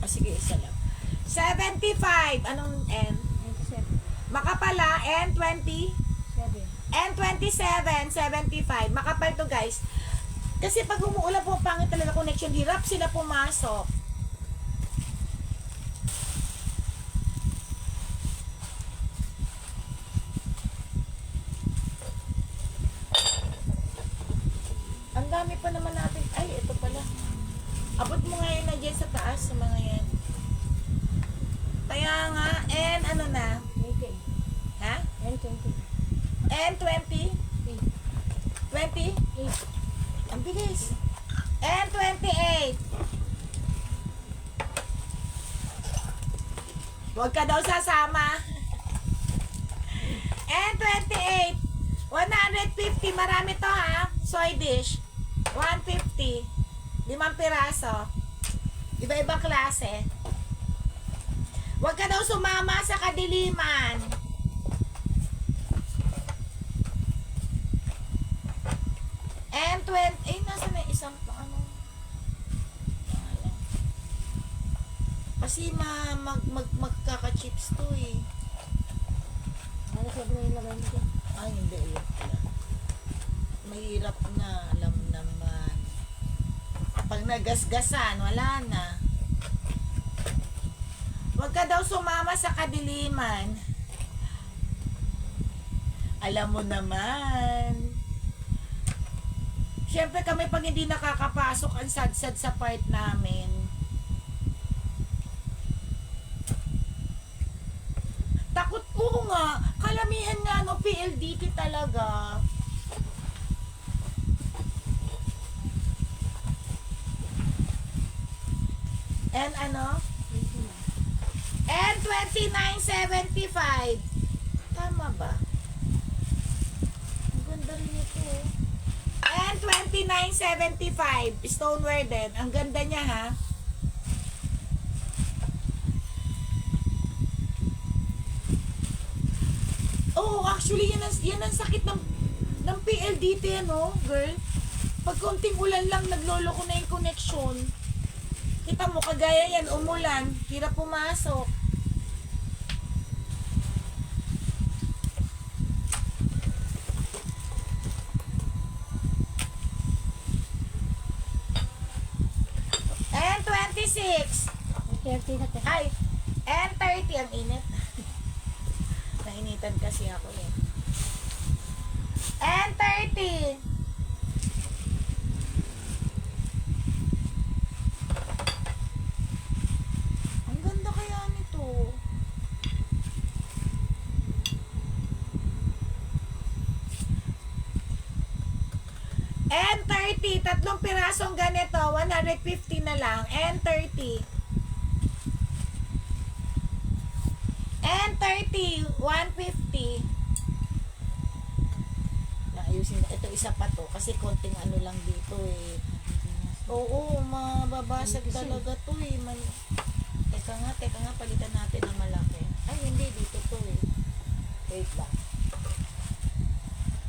Sige, isa lang. 75. Anong N? 97. Makapala, N20. 7. N27, 75. Makapal to, guys. Kasi pag umuulan po, pangit talaga connection. Hirap sila pumasok. Ang dami pa naman natin. Ay, ito pala. Abot mo ngayon na dyan sa taas sa mga yan. Kaya nga, N ano na? 20. Ha? N20. N20? 20? 8. Ang bilis. N28. Huwag ka daw sasama. N28. 150. Marami to ha. Soy dish. 150. 5 piraso. Iba-ibang klase. Huwag ka daw sumama sa kadiliman. N20. Eh, nasa na isang ano? Kasi magkaka-chips to eh. Ano sa na yung lagay mo dyan? Ay, hindi. Yun pala. Mahirap na. Alam naman. Pag nagasgasan, wala na. Huwag ka daw sumama sa kadiliman. Alam mo naman. Siyempre kami pag hindi nakakapasok ang sad-sad sa part namin. Takot ko nga. Kalamihan nga no, PLDT talaga. And ano? And 29.75. Tama ba? Ang ganda rin ito. And 29.75. Stoneware din. Ang ganda niya ha. Oh, actually yan ang sakit ng PLDT ano, girl. Pag konting ulan lang nagloloko na yung connection. Kita mo, kagaya yan, umulan, hirap pumasok. And 26. 30 na to. Ay, and 30. Ang init. Nainitan kasi ako eh. And 30. Ang ganda kaya nito. And 30. Tatlong pirasong ganito. 150 na lang. And 30. And 30. 150. Naayusin na. Ito isa pa to. Kasi konting ano lang dito eh. Oo, mababasag talaga to eh. Teka nga, palitan natin ng malaki. Ay, hindi, dito to eh. Wait lang.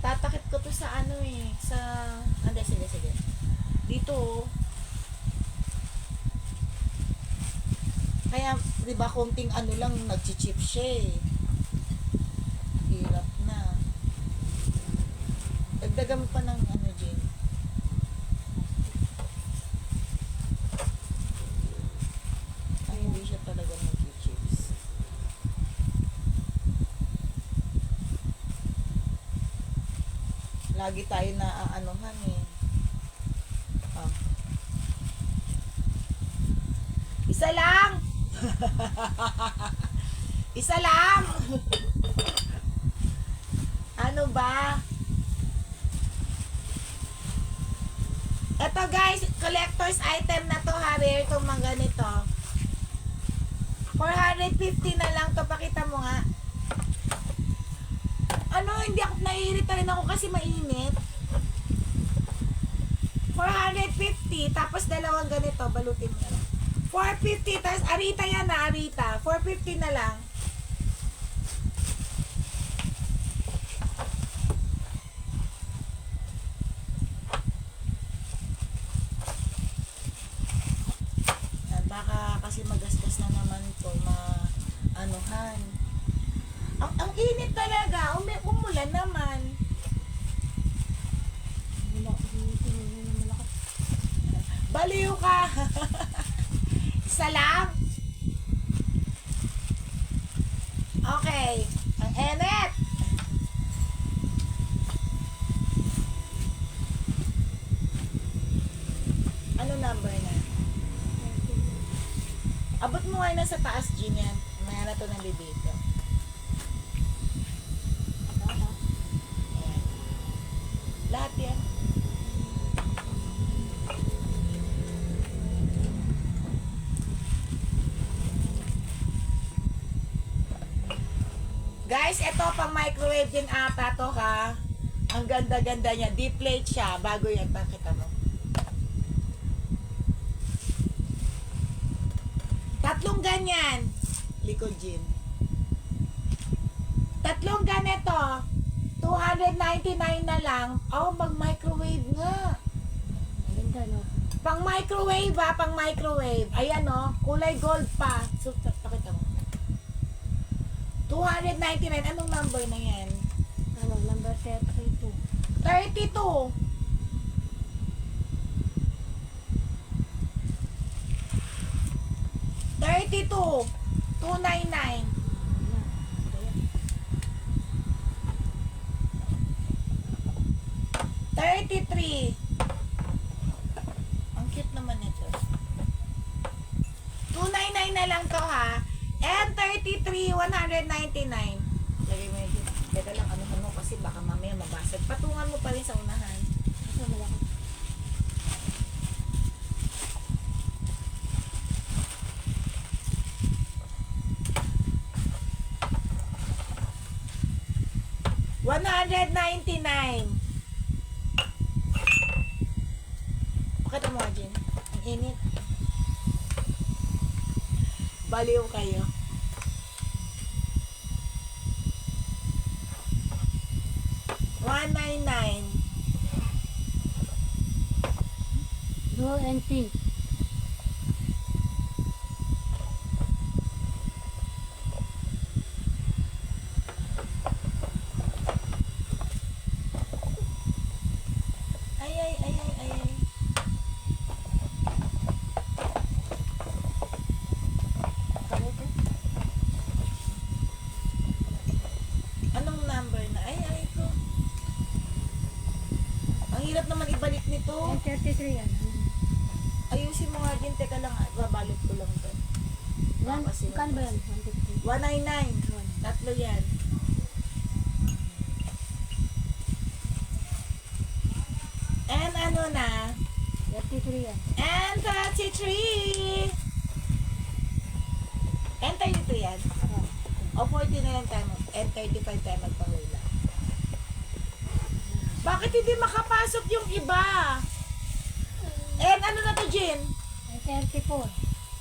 Tatakip ko to sa ano eh, sa... Hindi, sige. Dito oh. Kaya, di ba, konting ano lang, nag-chip siya eh. Hirap na. Dagdagan mo pa ng ano, Jane. Ay, hindi siya talaga mag-chips. Lagi tayo na aanuhan eh. Ah. Isa lang! Isa lang! Ano ba? Ito guys, collector's item na to ha. Rare itong mga ganito. 450 na lang to. Pakita mo nga. Ano, hindi ako naiirita rin ako kasi mainit. 450. Tapos dalawang ganito. Balutin mo na lang. 450. Tapos arita yan na, arita. 450 na lang. kasi magastos na naman to, anuhan. Ang init talaga, umulan naman. Baliw ka. Isa lang. Okay. Ang init. Ano number na? Abot mo nga na sa taas, Jean, yan. Maya na to ng bibito. Ayan. Lahat yan. Guys, ito pang microwave din ata to ha. Ang ganda-ganda niya. Deep plate siya. Bago yan. Pakita mo. Tatlong ganyan. Likod Jean. Tatlong ganito. 299 na lang. Oh, mag-microwave nga. Ganda, no? Pang microwave ha. Pang microwave. Ayan oh. Kulay gold pa. So, pakita mo. 299. Anong number na yan? Ano, number 32. 32. $32. 299. 33. Ang cute naman ito. 299 na lang to ha. And 33, 199. Lagay mo yun. Teka lang, ano kasi baka mamaya mabasag. Patungan mo pa rin sa unahan. Ito, malaki. $199. Pakita mo nga, Jean. Ang init. Baliw kayo. $199. Blue and pink. Ay. Anong number na? Ay ko. Ang hirap naman ibalik nito. And 33 yan. Ayusin mo nga din. Teka lang, babalik ko lang to. Kan ba yan? 150. 199. Tatlo yan. And ano na? 33 yan. And 33. And 32 yan. O 40 na yung time. And 35 time magpahula. Bakit hindi makapasok yung iba? And ano na to, Jean? And 34.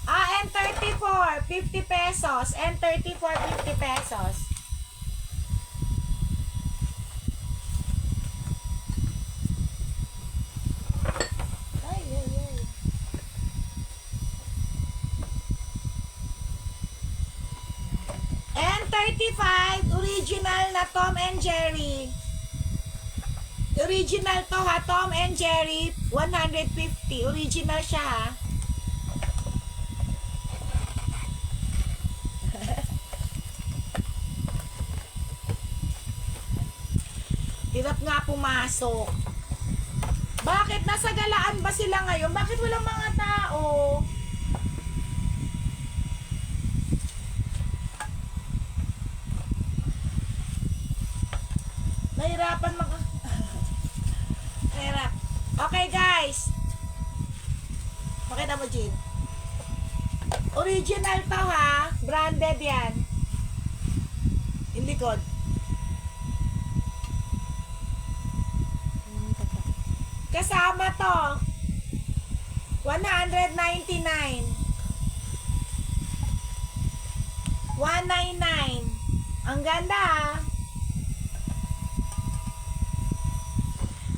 And 34, 50 pesos. And 34, 50 pesos. Ay. And 35, original na Tom and Jerry. Original to ha, Tom and Jerry, 150. Original siya ha. Hirap nga pumasok. Bakit? Nasa galaan ba sila ngayon? Bakit walang mga tao? Nahirapan Nahirap. Okay guys. Pakita mo, Jean. Original to ha. Branded yan. Yung likod. Kasama to. 199. 199. Ang ganda ha.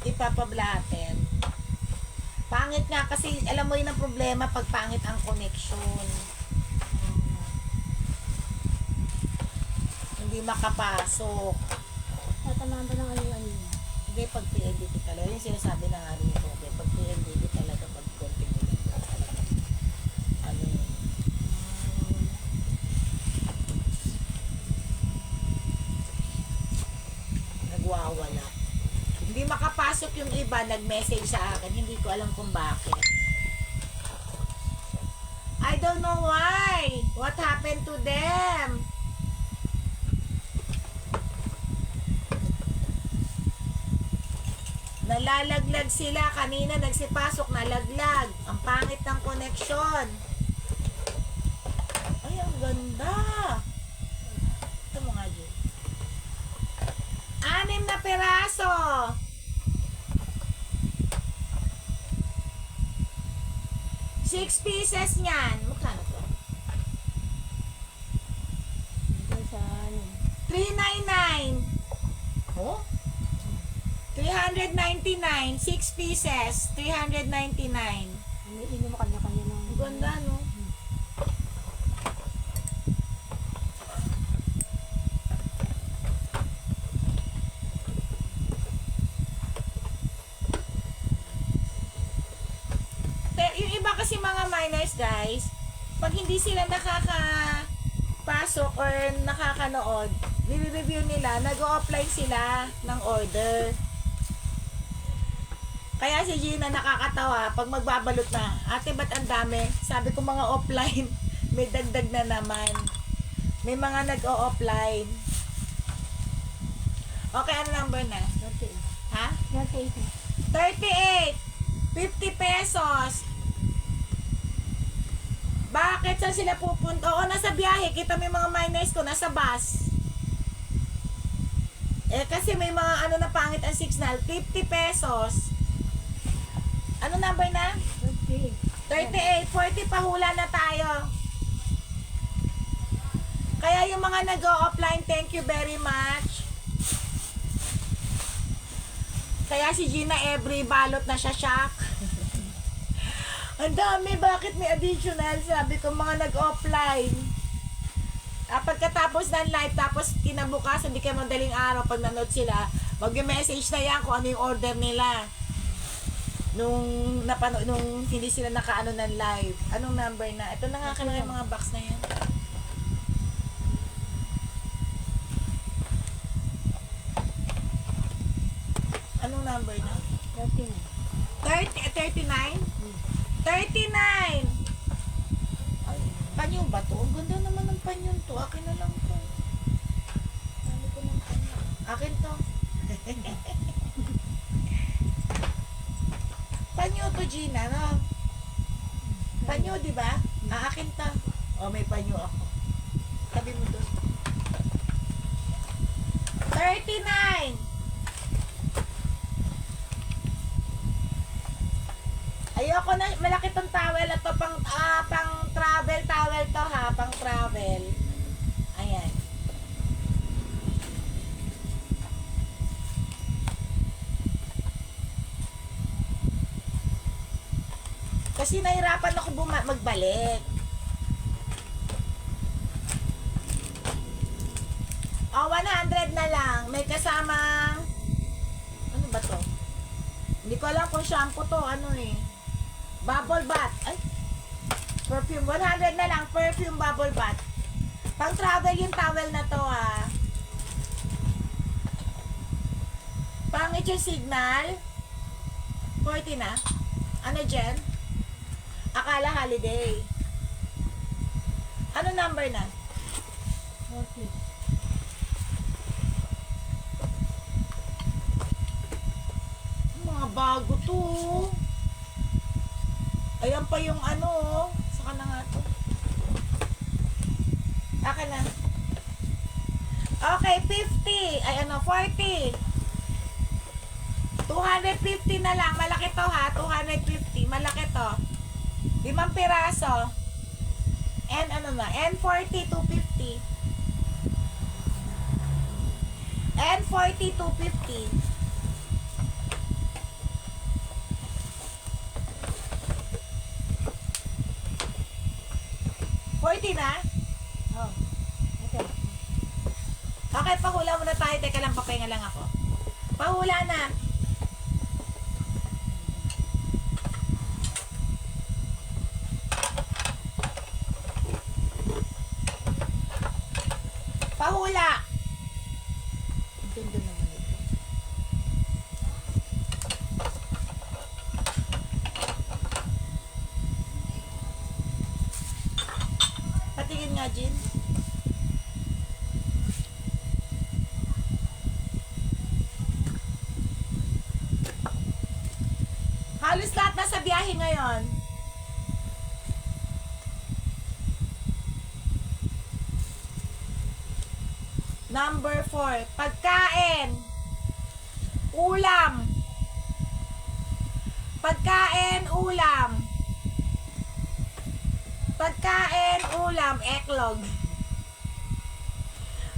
Ipapablatin. Pangit nga kasi, alam mo yun ang problema pag pangit ang connection. Hindi makapasok. Tatamaan ba ng ano? Hindi, pag PNDT talaga. Yung sinasabi na nga rin ito. Okay, pag PNDT talaga, pag continue na talaga. Ano yun? Nagwawala. Hindi makapasok yung iba, nag-message sa akin. Hindi ko alam kung bakit. I don't know why. What happened to them? Nalalaglag sila. Kanina nagsipasok, nalaglag. Ang pangit ng connection. Ay, ang ganda. Ito mo nga, Jay. 6 na peraso. Six pieces niyan. Magkano to? Ito sa ano? $399. Oh? 399. 6 pieces. 399. Iniinom mo kanya-kanya ng... Ang ganda, no? Pero yung iba kasi mga minors, guys, pag hindi sila nakakapasok or nakakanood, nire-review nila, nag-o-offline sila ng order. Kaya si Gina nakakatawa pag magbabalot na, ate ba't ang dami? Sabi ko mga offline, may dagdag na naman. May mga nag-o-offline. Okay, ano number na? 38. Ha? 38. 38! 50 pesos! Bakit? Saan sila pupunta? Oo, nasa biyahe. Kita mo yung mga minors ko, nasa bus. Eh, kasi may mga ano na pangit ang signal. 50 pesos. Ano number na? 38. 38. 40 pahula na tayo. Kaya yung mga nag-o-offline, thank you very much. Kaya si Gina every balot na siya shock. Ang dami, bakit may additional? Sabi ko, mga nag-offline. Pagkatapos ng live, tapos kinabukasan, hindi kayo madaling araw, pag nanood sila, mag-message na yan kung ano yung order nila. Nung hindi sila nakaano ng live. Anong number na? Ito na nga kanina yung mga box na yan. Anong number na? 39. 39? 39! Ay, panyo ba to? Ang ganda naman ng panyo to. Akin na lang to. Sabi ko ng panyo. Akin to. Panyo to, Gina, no? Panyo, di ba? Akin to. O, may panyo ako. Tabi mo doon. 39! Ayoko na, malaki tong towel at to pang travel towel to ha, pang travel. Ayan. Kasi nahirapan ako magbalik. O, 100 na lang. May kasamang, ano ba to? Hindi ko alam kung shampoo to, ano eh. Bubble bath. Ay. Perfume. 100 na lang. Perfume bubble bath. Pang travel yung towel na to ha. Pangit yung signal. 40 na. Ano dyan? Akala holiday. Ano number na? 40. Mga bago to. Ayan pa yung ano, oh. Saka na nga to. Akin na. Okay, 50. Ay ano, 40. 250 na lang. Malaki to ha, 250. Malaki to. 5 piraso. And ano na, N40, 250. N40, 250. 14 na? Oh. Ito. Okay, pahula muna tayo. Teka lang, papahinga lang ako. Pahula na. Pahula. Ang ganda naman ito. Patingin nga, Jin. Halos lahat nasa biyahe ngayon. Number 4, pagkain. Ulam. Pagkain, ulam. Pagkain, ulam, eklog.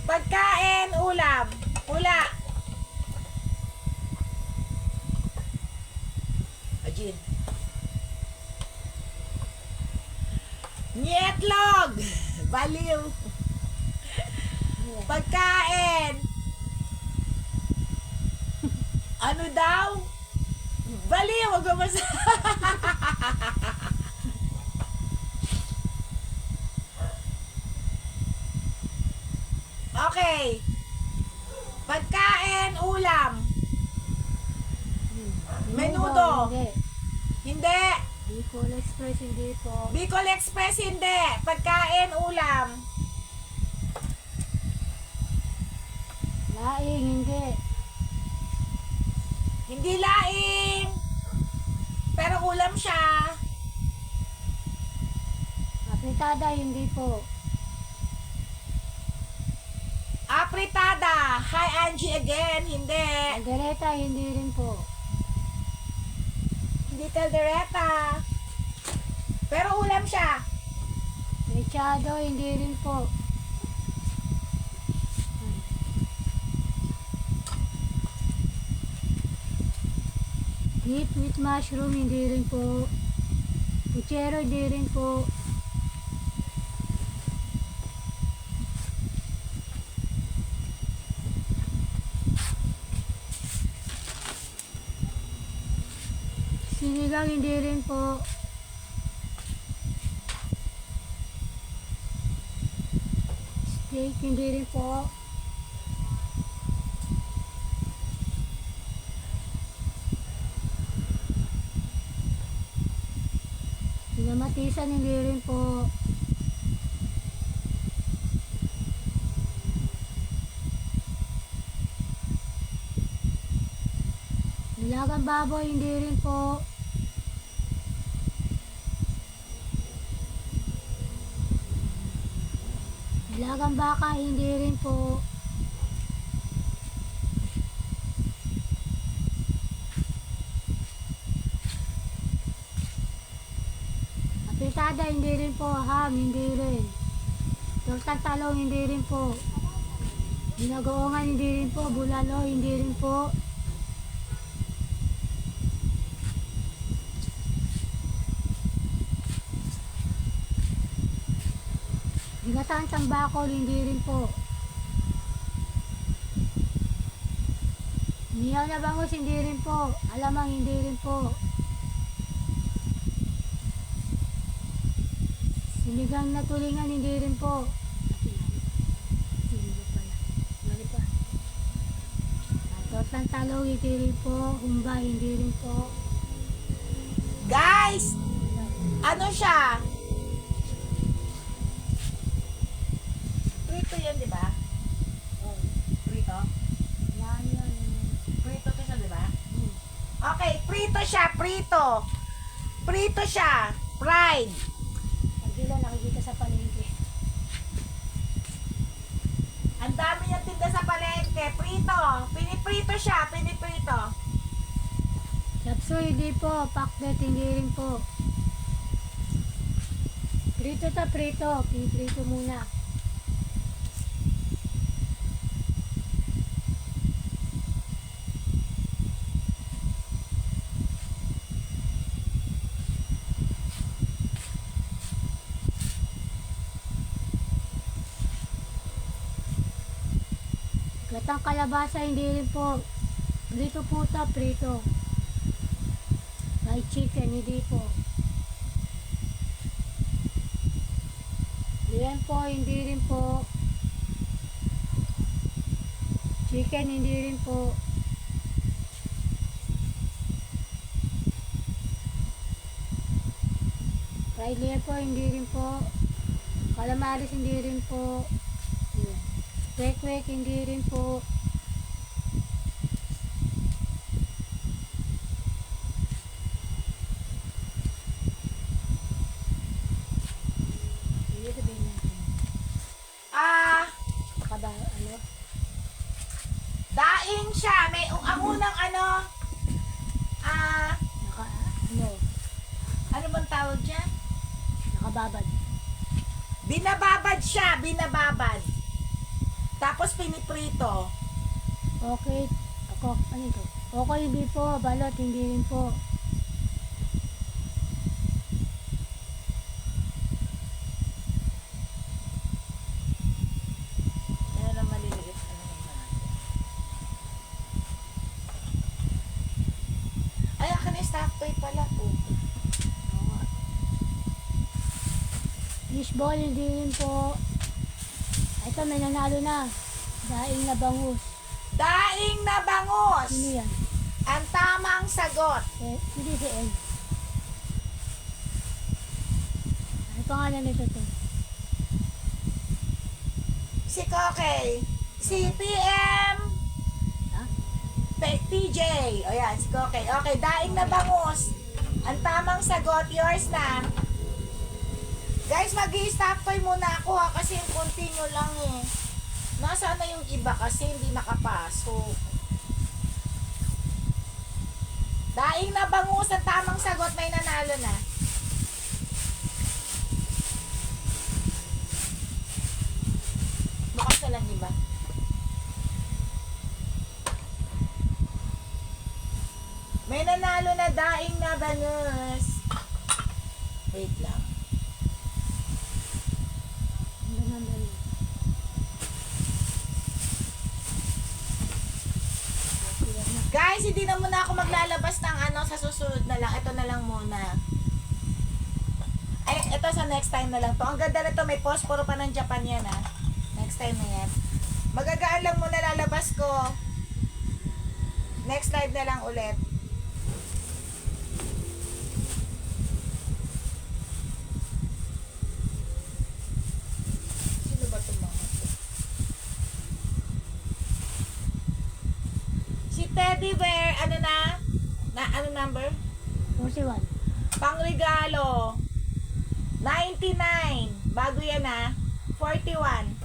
Pagkain, ulam. Hula. Ajin. Nyetlog. Baliw. Pagkain. Ano daw? Baliw. Wag mo sa... Okay. Pagkain, ulam. Menudo. Hindi. Hindi. Bicol Express, hindi po. Bicol Express, hindi. Pagkain, ulam. Laing, hindi. Hindi laing. Pero ulam siya. Apritada, hindi po. Apritada. Hi, Angie again. Hindi. Aldereta, hindi rin po. Hindi caldereta. Pero ulam siya. Mechado, hindi rin po. Meat with mushroom, hindi rin po. Puchero, hindi rin po. Sinigang, hindi rin po. Steak, hindi rin po. Pinamatisan, hindi rin po. Nilagang baboy, hindi rin po. Nilagang baka, hindi rin po. Apritada, hindi rin po. Ham, hindi rin. Tortang talong, hindi rin po. Binagoongan, hindi rin po. Bulalo, hindi rin po. Ginataan tambakol, hindi rin po. Niyaw na bangus, hindi rin po. Alamang, hindi rin po. Sinigang na tulingan, hindi rin po. Sinigang pala. Mali pa. Tortang talong, hindi rin po. Humba, hindi rin po. Guys, ano siya? Prito yan, di ba? Prito? Yan, yan. Prito to siya, di ba? Okay, prito siya, prito. Prito siya. Fried. Pagila, nakikita sa palengke. Ang dami niyang tinda sa palengke. Prito. Piniprito siya, piniprito. Chapsuy, hindi po. Pakdet, hindi rin po. Prito ta prito. Piniprito muna. Gatang kalabasa, hindi rin po. Prito puta, prito. Fried chicken, hindi po. Yan po, hindi rin po. Chicken, hindi rin po. Fried layer po, hindi rin po. Calamaris, hindi rin po. Kwek-kwek, hindi rin po. Hindi sabihin natin. Baka ba, ano? Daing siya. May ang unang Ano? ano bang tawag dyan? Nakababad. Binababad siya, binababad. Tapos piniprito. Okay. Ako, ano ito? Okay, hindi po. Balot, hindi rin po. Ano lang maliliit? Ano lang natin? Ay, akin na staff toy pala po. Oo nga. Fishball, hindi rin po. Ito, may nanalo na. Daing na bangus. Daing na bangus. Sino yan? Ang tamang sagot. Hindi si El. Ano pangalan nito to? Si Kokey. Si PM. Ha? TJ. O yan, si Kokey. Okay, daing na bangus. Ang tamang sagot, yours na. Guys, mag-i-stop toy muna ako ha, kasi yung continue lang eh. Nasaan na yung iba kasi hindi nakapasok. Daing na bangus, ang tamang sagot, may nanalo na. Bukas na lang iba. May nanalo na daing na bangus. Wait lang. Ano naman yun? Guys, hindi na muna ako maglalabas ng sa susunod na lang. Ito na lang muna. Ay, ito sa next time na lang to. Ang ganda na to, may posporo pa ng Japan yan Next time na yan. Magagaan lang muna lalabas ko. Next live na lang ulit. Sino ba itong mga to? Si Teddy Bear, ano na? Ano number? 41. Pangregalo. 99. Bago yan 41.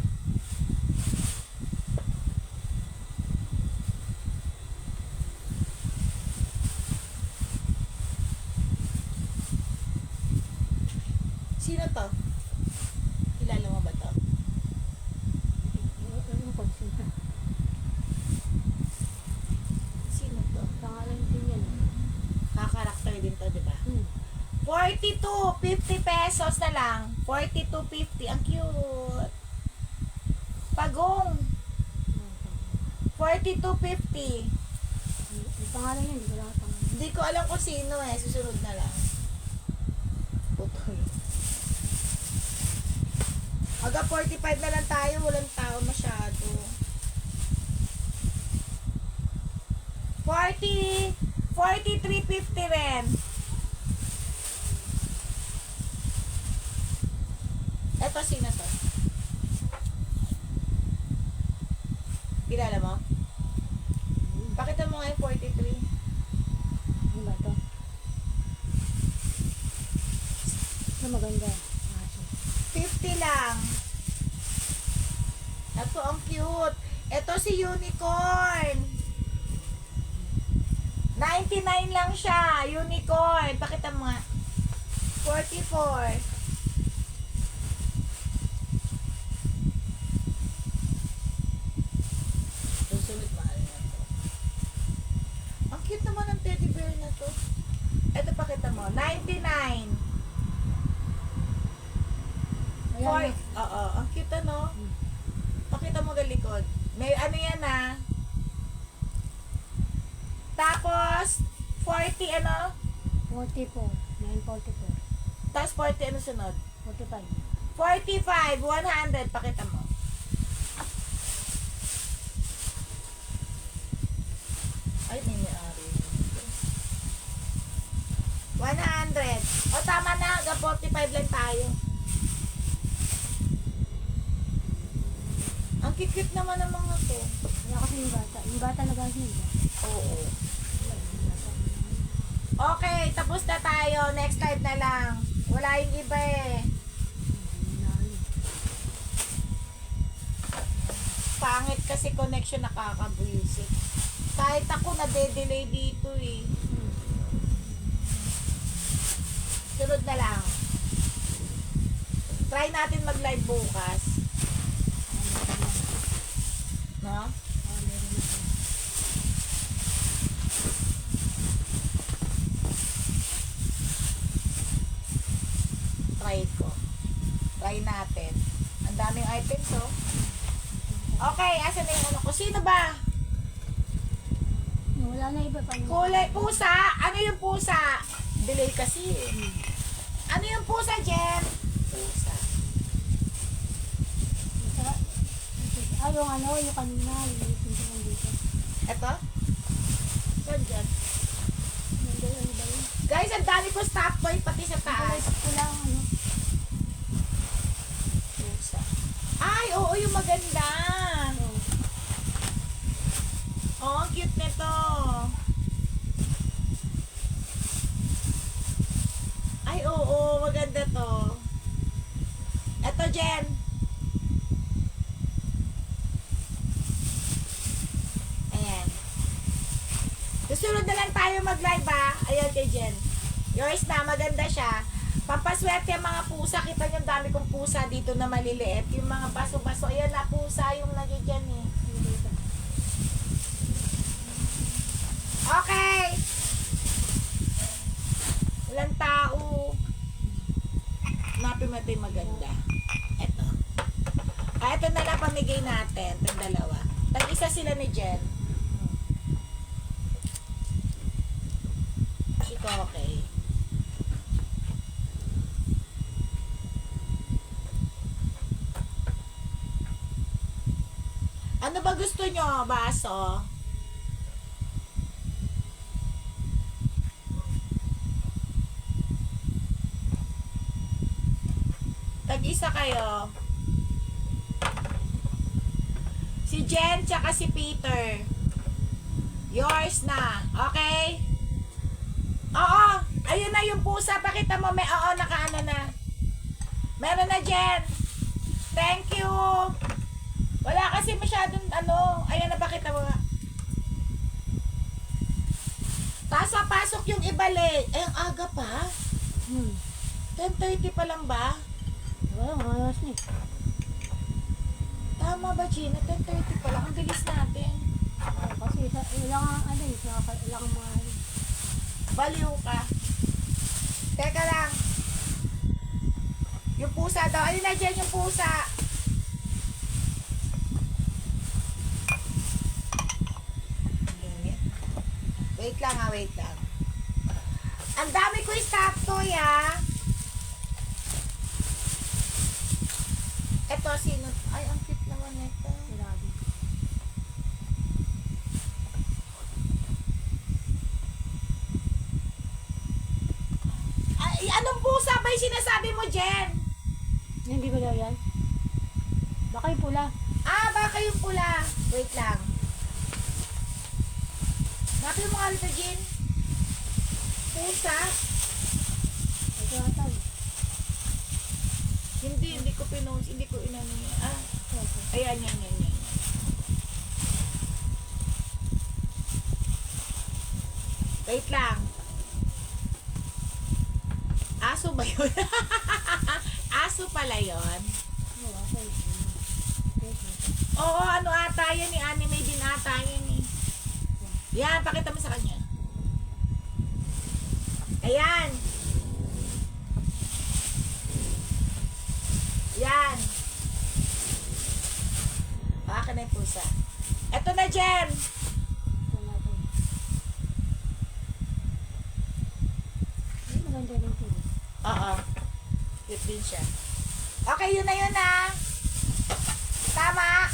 Sino to? Kilala mo ba to? Ano ko sino? Sino to? Pangalan din yan. Kakarakter din to, di ba? 42, 50 pesos na lang. 42.50. Ang cute. Pagong. 42.50. May pangalan yan, hindi ko lang pangalan. Hindi ko alam kung sino susunod na lang. Putol. Aga 45 na lang tayo, walang tao masyado. 43.50 rin. Eto, sino to? Kilala mo? Pakita mo nga yung 43. Ano ba ito? Ano maganda? 50 lang. Ito, ang cute. Ito si Unicorn. 99 lang siya. Unicorn. Pakita mo nga. 44. Susunod, mahal na to. Ang cute naman ng teddy bear na to. Ito, pakita mo. 99. Ayan, Oo, ang cute ano. Pakita mo ng likod. May ano yan ah. Tapos, 40 ano? 44. 944. Tapos 40 ano sunod? 45. 45, 100. Pakita mo. Ay, may-ari. 100. O, tama na. Hanggang 45 lang tayo. Ang kikip naman ng mga to. Wala kasi yung bata. Yung bata na gano'n. Oo. Okay, tapos na tayo. Next time na lang. Wala yung iba eh. Pangit kasi connection, nakakabuisit. Kahit ako nade-delay dito eh. Sunod na lang. Try natin mag-live bukas. No? Try ko. Try natin. Ang daming items oh. Okay, asan na yung ano ko? Sino ba? Wala na iba pa. Kulay pusa? Ano yung pusa? Delay kasi eh. Ano yung pusa, Jen? Pusa. Yung ano, yung kanina. Yung pinto dito. Eto? Saan dyan? Nandiyan ano ba yun? Guys, ang dami ko stop boy pati sa taas. Ko lang ano. Pusa. Ay, oo, yung maganda. Oh, ang cute nito. Ay, oo, maganda to. Eto, Jen. Ayan. Susunod na lang tayo mag-live ah. Ayan kay Jen. Yours na, maganda siya. Pampaswerte ang mga pusa. Kita niyo, ang dami kong pusa dito na maliliit. Yung mga baso-baso. Ayan na, pusa yung nandiyan eh. Okay. Walang tao. Hanapin mo ito yung maganda. Ito. Ito na lang pamigay natin. Itong dalawa. Tag-isa sila ni Jen. Ito okay. Ano ba gusto nyo? Baso? Tag-isa kayo. Si Jen tsaka si Peter. Yours na. Okay? Oo. Ayun na yung pusa. Pakita mo. May oo, nakaano na. Meron na, Jen. Thank you. Wala kasi masyadong ano. Ayan na, pakita mo nga. Tapos pasok yung ibalik. Ay, ang aga pa. 10:30 pa lang ba? Wala, mga oras na eh. Tama ba, Gina? 10:30 pa lang. Ang bilis natin. Kasi ilang ano eh, ilang mga ano. Baliw ka. Teka lang. Yung pusa daw. Ayun na dyan yung pusa. Init. Wait lang ha, wait lang. Ang dami ko stop toy ha. Eto, sino? Ay, ang cute naman ito. Grabe. Ay, anong pusa ba yung sinasabi mo, Jen? Hindi ba daw yan? Baka yung pula. Ah, baka yung pula. Wait lang. Napin mo nga ito, Jen. Pusa. Ito ata. Hindi ko pinost. Hindi ko inano niya. Ah, ayan, yan. Wait lang. Aso ba yun? Aso pala yun. Oo, ano ata yan eh. Anime din ata yan eh. Yan, pakita mo sa kanya. Ayan. Yan. Baka na yung pusa. Ito na, Jen. Ito natin. Ay, maganda rin po. Oo. Cute din siya. Okay, yun na. Tama.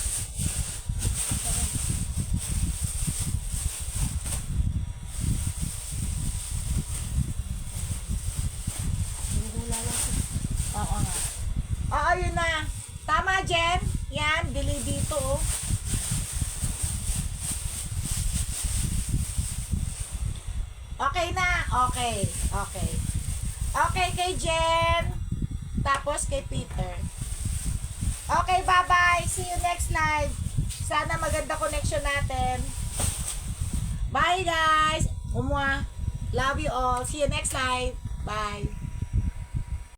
Pinagula lang po. Oo nga. Oo, yun na. Tama, Jen. Yan, delay dito, oh. Okay na. Okay. Okay kay Jen. Tapos kay Peter. Okay, bye-bye. See you next live. Sana maganda connection natin. Bye, guys. Umwa. Love you all. See you next live. Bye.